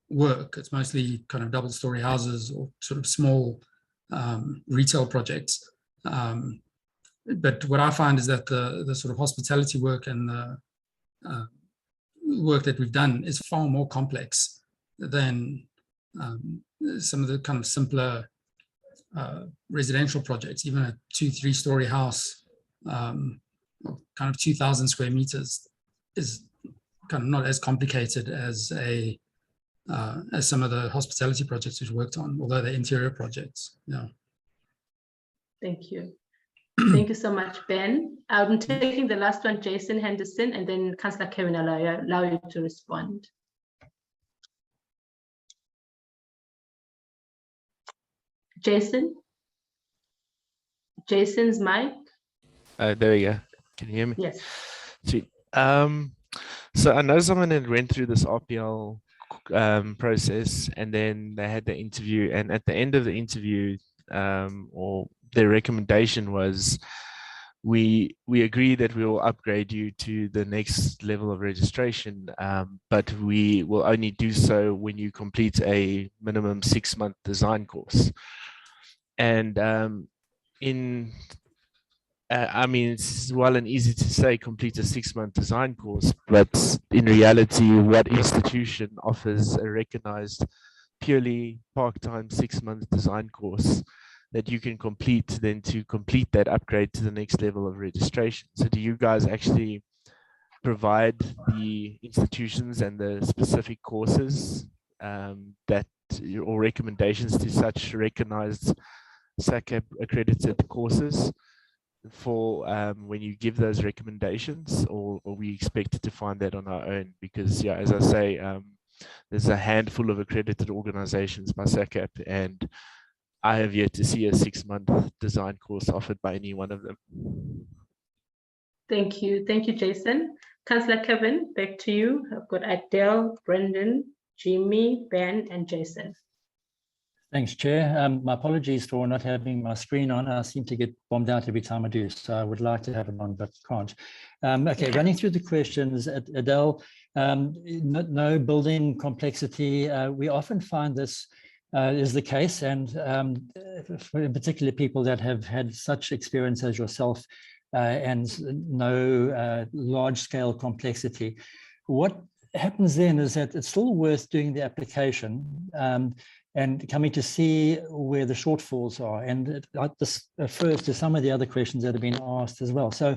work. It's mostly kind of double-story houses or sort of small retail projects. But what I find is that the sort of hospitality work and the work that we've done is far more complex than some of the kind of simpler residential projects. Even a 2-3 story house, kind of 2,000 square meters, is kind of not as complicated as some of the hospitality projects we've worked on, although they're interior projects. Yeah. Thank you. Thank you so much, Ben. I'm taking the last one, Jason Henderson, and then Councillor Kevin will allow you to respond. Jason? Jason's mic? There we go. Can you hear me? Yes. Sweet. So I know someone had went through this RPL process, and then they had the interview, and at the end of the interview, or their recommendation was, we agree that we will upgrade you to the next level of registration, but we will only do so when you complete a minimum 6-month design course. And I mean, it's well and easy to say complete a 6-month design course, but in reality, what institution offers a recognized purely part-time 6-month design course that you can complete then to complete that upgrade to the next level of registration? So do you guys actually provide the institutions and the specific courses that, or recommendations to such recognized SACAP accredited courses for when you give those recommendations, or we expected to find that on our own? Because yeah, as I say, there's a handful of accredited organizations by SACAP, and I have yet to see a 6-month design course offered by any one of them. Thank you, Jason. Councillor Kevin, back to you. I've got Adele, Brendan, Jimmy, Ben, and Jason. Thanks, Chair. My apologies for not having my screen on. I seem to get bombed out every time I do, so I would like to have it on, but can't. Okay, running through the questions, Adele, no building complexity. We often find this is the case, and in particular people that have had such experience as yourself and no large-scale complexity. What happens then is that it's still worth doing the application and coming to see where the shortfalls are. And this refers to some of the other questions that have been asked as well. So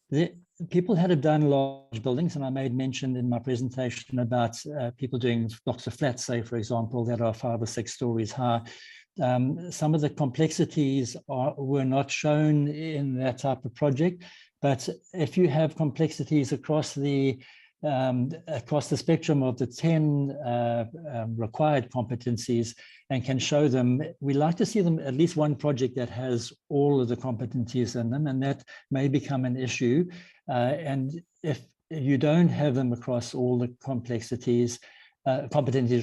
the people that have done large buildings, and I made mention in my presentation about people doing blocks of flats, say, for example, that are 5 or 6 stories high. Some of the complexities were not shown in that type of project, but if you have complexities across the spectrum of the 10 required competencies and can show them, we like to see them at least one project that has all of the competencies in them, and that may become an issue. And if you don't have them across all the competencies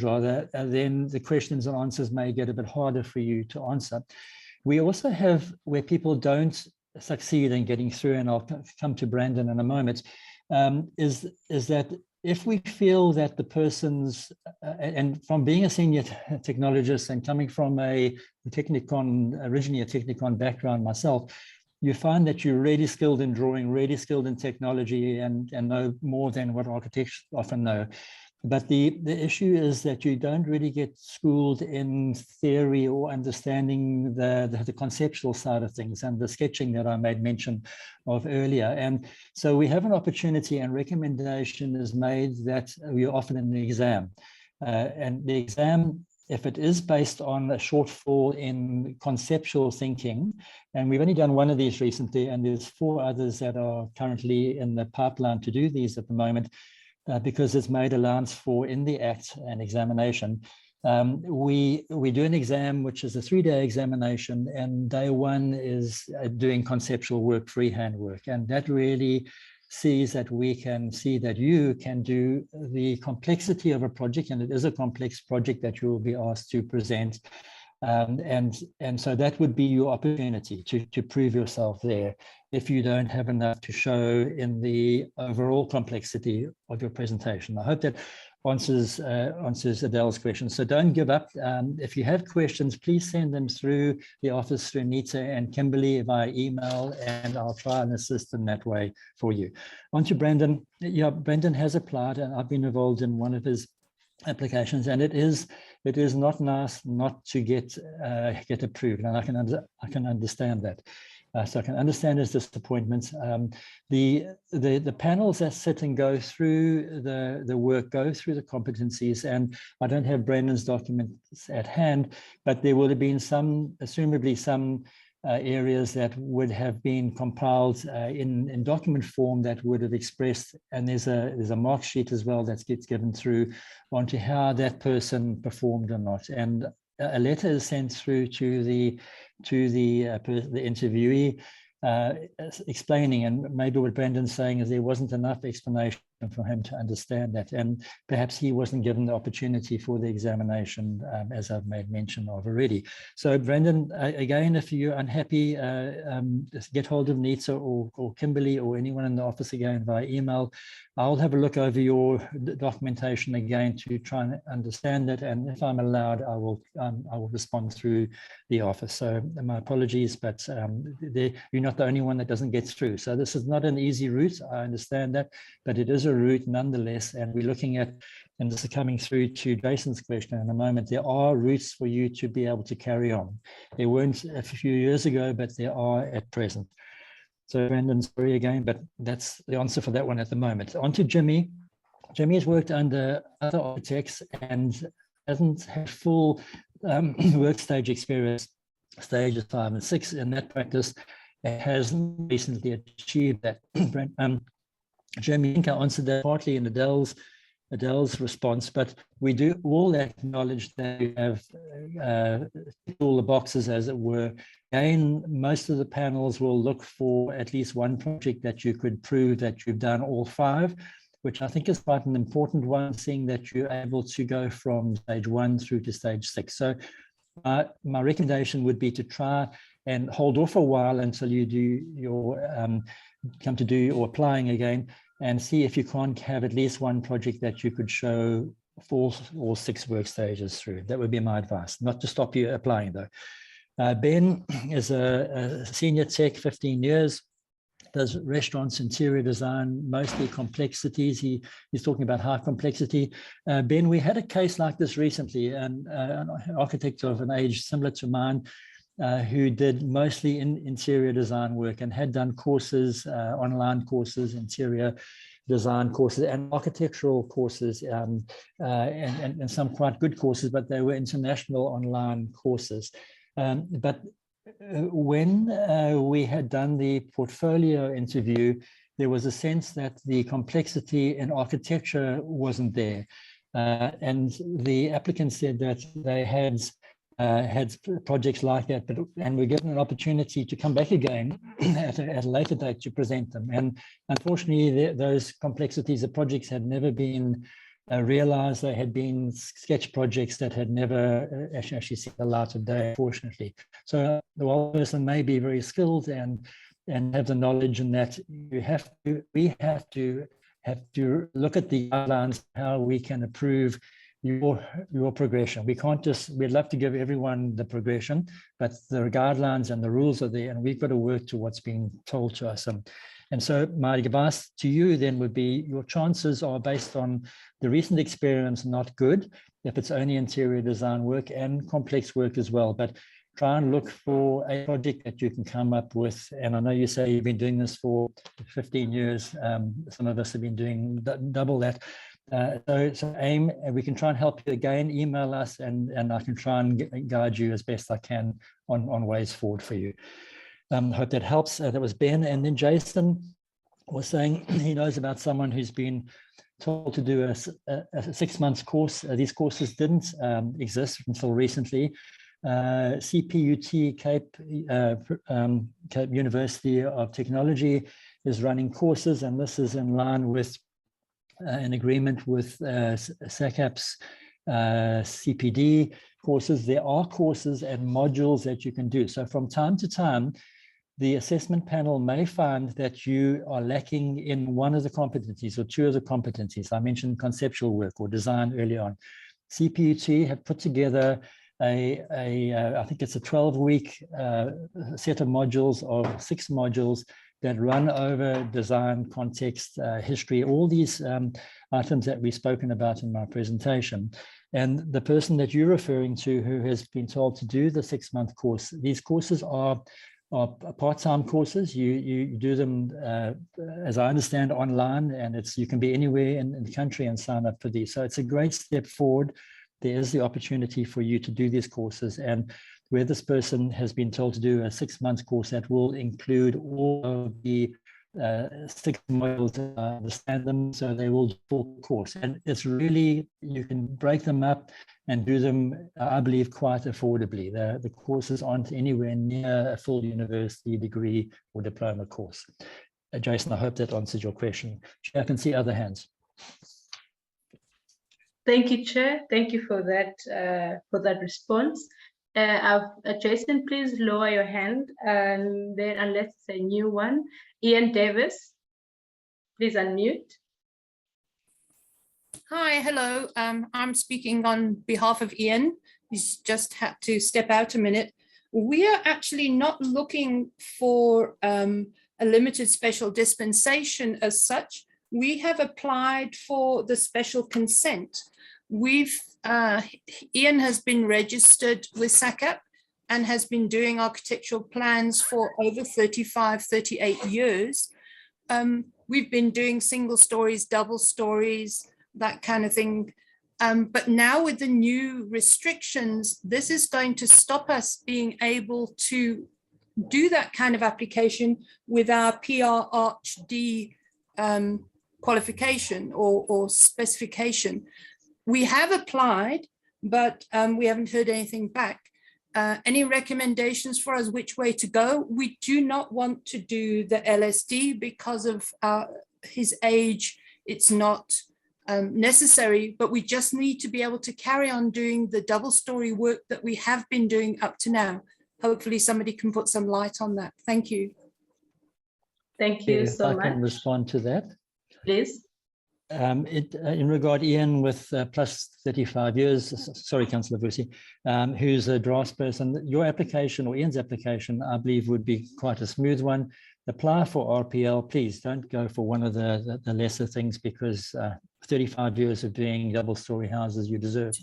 rather, then the questions and answers may get a bit harder for you to answer. We also have where people don't succeed in getting through, and I'll come to Brandon in a moment, is that if we feel that the person's, and from being a senior technologist and coming from originally a Technicon background myself, you find that you're really skilled in drawing, really skilled in technology, and know more than what architects often know. But the issue is that you don't really get schooled in theory or understanding the conceptual side of things and the sketching that I made mention of earlier. And so we have an opportunity, and recommendation is made that we offer in the exam. And the exam, if it is based on a shortfall in conceptual thinking, and we've only done one of these recently, and there's 4 others that are currently in the pipeline to do these at the moment, because it's made allowance for in the Act an examination. We do an exam, which is a 3-day examination, and day 1 is doing conceptual work, freehand work, and that really sees that we can see that you can do the complexity of a project, and it is a complex project that you will be asked to present. And so that would be your opportunity to prove yourself there if you don't have enough to show in the overall complexity of your presentation. I hope that answers Adele's question. So don't give up. If you have questions, please send them through the office, through Nita and Kimberly via email, and I'll try and assist in that way for you. On to Brendan. Yeah, Brendan has applied, and I've been involved in one of his applications, and it is not nice not to get approved, and I can understand that. So I can understand his disappointment. The panels that sit and go through the work, go through the competencies, and I don't have Brendan's documents at hand, but there would have been assumably some areas that would have been compiled in document form that would have expressed, and there's a mark sheet as well that gets given through onto how that person performed or not. And a letter is sent through to the interviewee explaining, and maybe what Brendan's saying is there wasn't enough explanation for him to understand that, and perhaps he wasn't given the opportunity for the examination, as I've made mention of already. So Brendan, again, if you're unhappy, just get hold of Nita or Kimberly or anyone in the office again via email. I'll have a look over your documentation again to try and understand it, and if I'm allowed, I will respond through the office. So my apologies, but you're not the only one that doesn't get through. So this is not an easy route, I understand that, but it is a route nonetheless, and we're looking at, and this is coming through to Jason's question in a moment, there are routes for you to be able to carry on. There weren't a few years ago, but there are at present. So Brendan, sorry again, but that's the answer for that one at the moment. On to Jimmy. Jimmy has worked under other architects and hasn't had full work stage experience, stages 5 and 6 in that practice, has recently achieved that. Jimmy, I think I answered that partly in Adele's response, but we do all acknowledge that you have all the boxes, as it were. Again, most of the panels will look for at least one project that you could prove that you've done all 5, which I think is quite an important one, seeing that you're able to go from stage 1 through to stage 6. So my recommendation would be to try and hold off a while until you do your come to do or applying again, and see if you can't have at least one project that you could show 4 or 6 work stages through. That would be my advice, not to stop you applying though. Ben is a senior tech, 15 years, does restaurants, interior design, mostly complexities. He's talking about high complexity. Ben, we had a case like this recently, and an architect of an age similar to mine, who did mostly in interior design work and had done courses, online courses, interior design courses and architectural courses, and some quite good courses, but they were international online courses. But when we had done the portfolio interview, there was a sense that the complexity in architecture wasn't there. And the applicant said that they had projects like that, and we're given an opportunity to come back again at a later date to present them. And unfortunately, those complexities of projects had never been realized. They had been sketch projects that had never actually seen the light of day, unfortunately. So the one person may be very skilled and have the knowledge, and that we have to look at the guidelines, how we can approve your progression. We can't we'd love to give everyone the progression, but the guidelines and the rules are there, and we've got to work to what's being told to us. And so my advice to you then would be, your chances are based on the recent experience not good, if it's only interior design work and complex work as well. But try and look for a project that you can come up with. And I know you say you've been doing this for 15 years. Some of us have been doing double that. So aim, and we can try and help you again. Email us, and I can try and guide you as best I can on ways forward for you. Hope that helps. That was Ben. And then Jason was saying he knows about someone who's been told to do a 6 months course. These courses didn't exist until recently. CPUT, Cape University of Technology, is running courses, and this is in line with an agreement with SACAP's CPD courses. There are courses and modules that you can do. So from time to time, the assessment panel may find that you are lacking in one of the competencies or two of the competencies. I mentioned conceptual work or design early on. CPUT have put together I think it's a 12-week set of modules, of 6 modules that run over design, context, history, all these items that we've spoken about in my presentation. And the person that you're referring to who has been told to do the 6-month course, these courses are part-time courses. You do them, as I understand, online, and you can be anywhere in the country and sign up for these. So it's a great step forward. There is the opportunity for you to do these courses, and where this person has been told to do a 6-month course that will include all of the 6 modules, I understand them, so they will do a full course. And it's really, you can break them up and do them, I believe, quite affordably. The courses aren't anywhere near a full university degree or diploma course. Jason, I hope that answers your question. I can see other hands. Thank you, Chair. Thank you for that response. Jason, please lower your hand, and then unless it's a new one, Ian Davis, please unmute. Hi, hello. I'm speaking on behalf of Ian. He's just had to step out a minute. We are actually not looking for a limited special dispensation as such. We have applied for the special consent. Ian has been registered with SACAP and has been doing architectural plans for over 35, 38 years. We've been doing single stories, double stories, that kind of thing. But now with the new restrictions, this is going to stop us being able to do that kind of application with our PRRHD qualification or specification. We have applied, but we haven't heard anything back. Any recommendations for us which way to go? We do not want to do the LSD because of his age. It's not necessary, but we just need to be able to carry on doing the double story work that we have been doing up to now. Hopefully somebody can put some light on that. Thank you. Thank you so much. I can respond to that. Please. In regard, Ian, with plus 35 years, sorry, Councillor Vusi, who's a draftsperson, your application or Ian's application, I believe, would be quite a smooth one. Apply for RPL, please. Don't go for one of the lesser things, because 35 years of doing double-story houses, you deserve,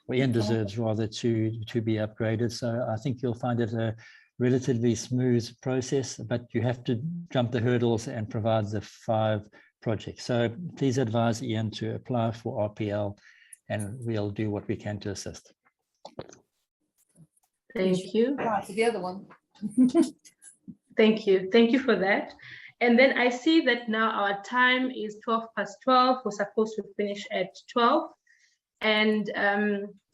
or Ian deserves rather, to be upgraded. So I think you'll find it a relatively smooth process, but you have to jump the hurdles and provide the 5 projects. So please advise Ian to apply for RPL, and we'll do what we can to assist. Thank you. The other one. Thank you. Thank you for that. And then I see that now our time is 12:12. We're supposed to finish at 12. And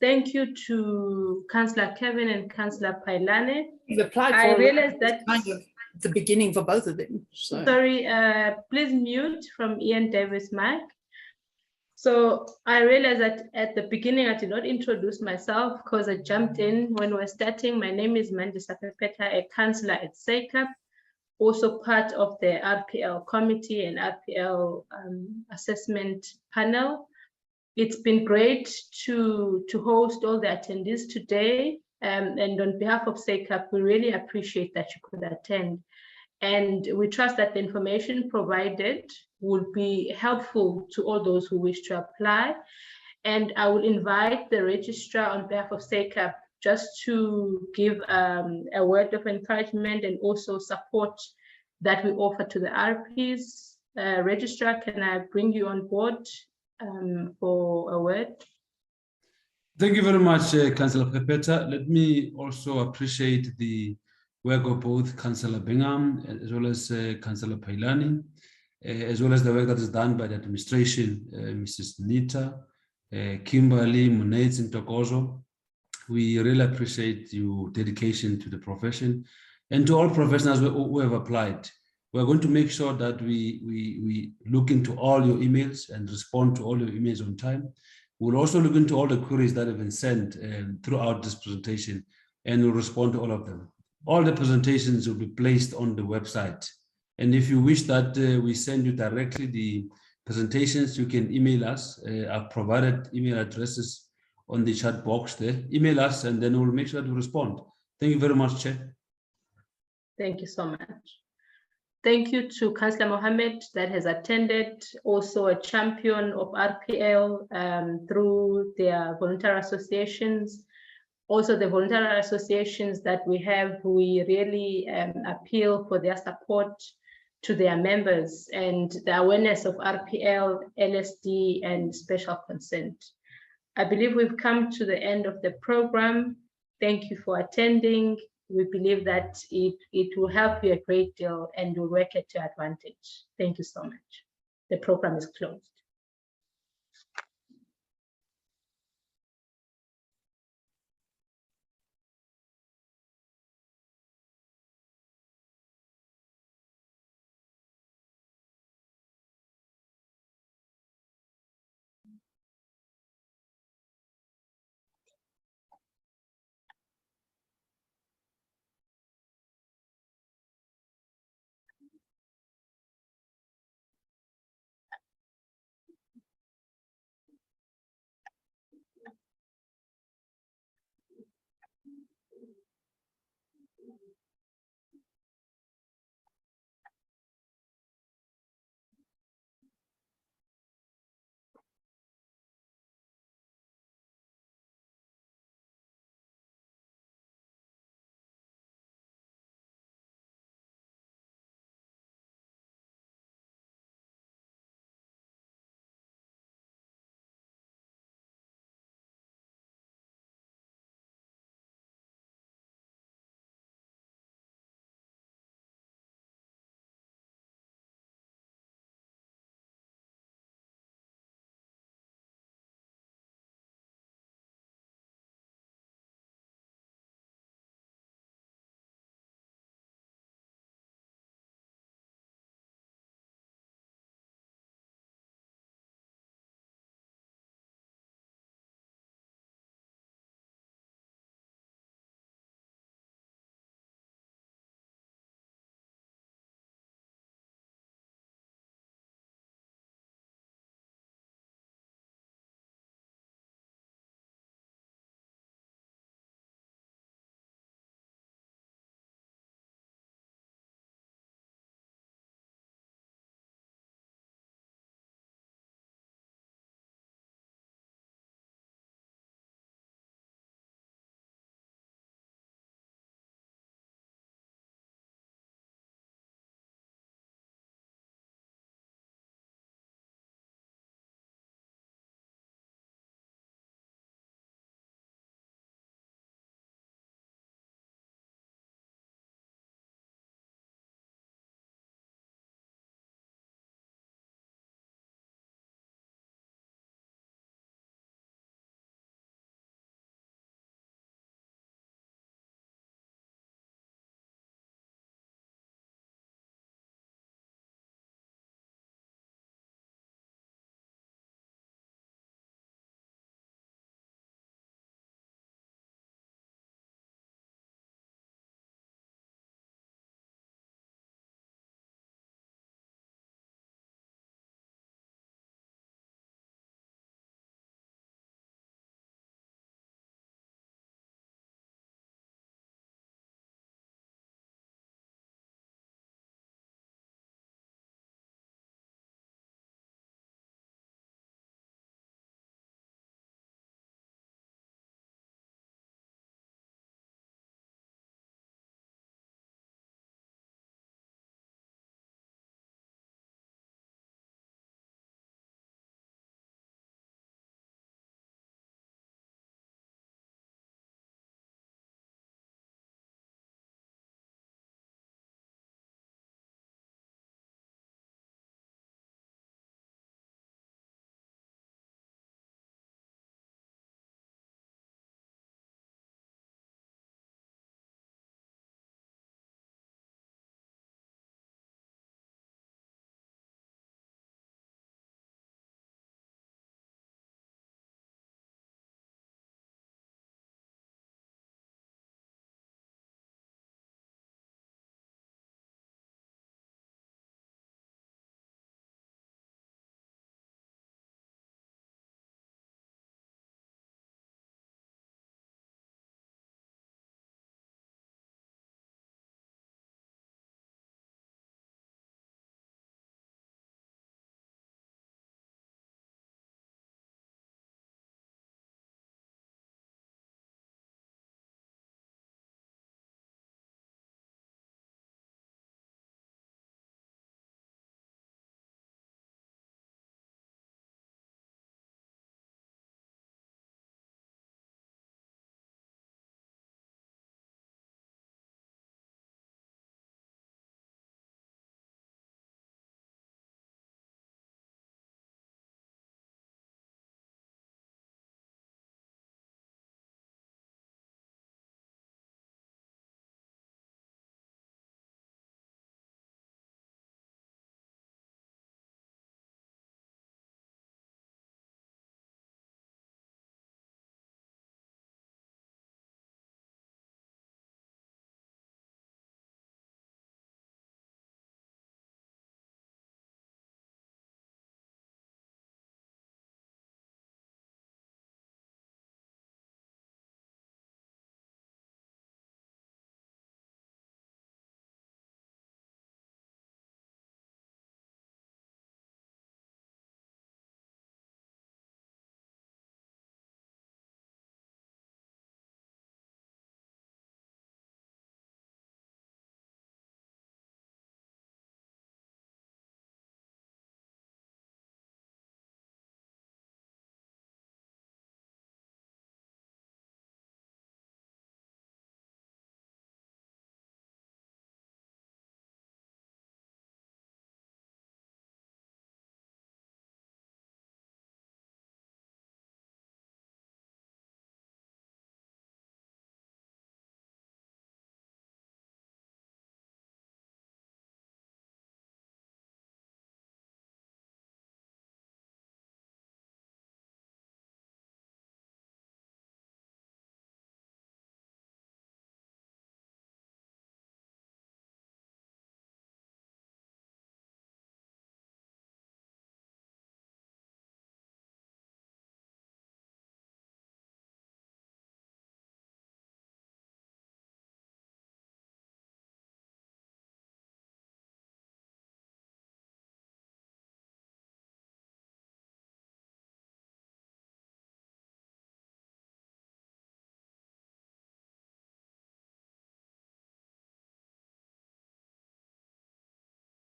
thank you to Councillor Kevin and Councillor Pailane. You've applied for I realized that kind of the beginning for both of them. So. Sorry, please mute from Ian Davis' mic. So I realized that at the beginning I did not introduce myself because I jumped in when we were starting. My name is Mandisa Pepeta, a councillor at SACAP, also part of the RPL committee and RPL assessment panel. It's been great to host all the attendees today. And on behalf of SACAP, we really appreciate that you could attend. And we trust that the information provided will be helpful to all those who wish to apply. And I will invite the registrar on behalf of SACAP just to give a word of encouragement and also support that we offer to the RPs. Registrar, can I bring you on board for a word? Thank you very much, Councillor Pepeta. Let me also appreciate the work of both Councillor Bingham as well as Councillor Pailani, as well as the work that is done by the administration, Mrs. Nita, Kimberly, Munez, and Tokozo. We really appreciate your dedication to the profession, and to all professionals who have applied. We're going to make sure that we look into all your emails and respond to all your emails on time. We'll also look into all the queries that have been sent throughout this presentation, and we'll respond to all of them. All the presentations will be placed on the website. And if you wish that we send you directly the presentations, you can email us. I've provided email addresses on the chat box there. Email us, and then we'll make sure to respond. Thank you very much, Chair. Thank you so much. Thank you to Councillor Mohammed that has attended, also a champion of RPL through their voluntary associations. Also the voluntary associations that we have, we really appeal for their support to their members and the awareness of RPL, LSD, and special consent. I believe we've come to the end of the program. Thank you for attending. We believe that it will help you a great deal and will work at your advantage. Thank you so much. The program is closed.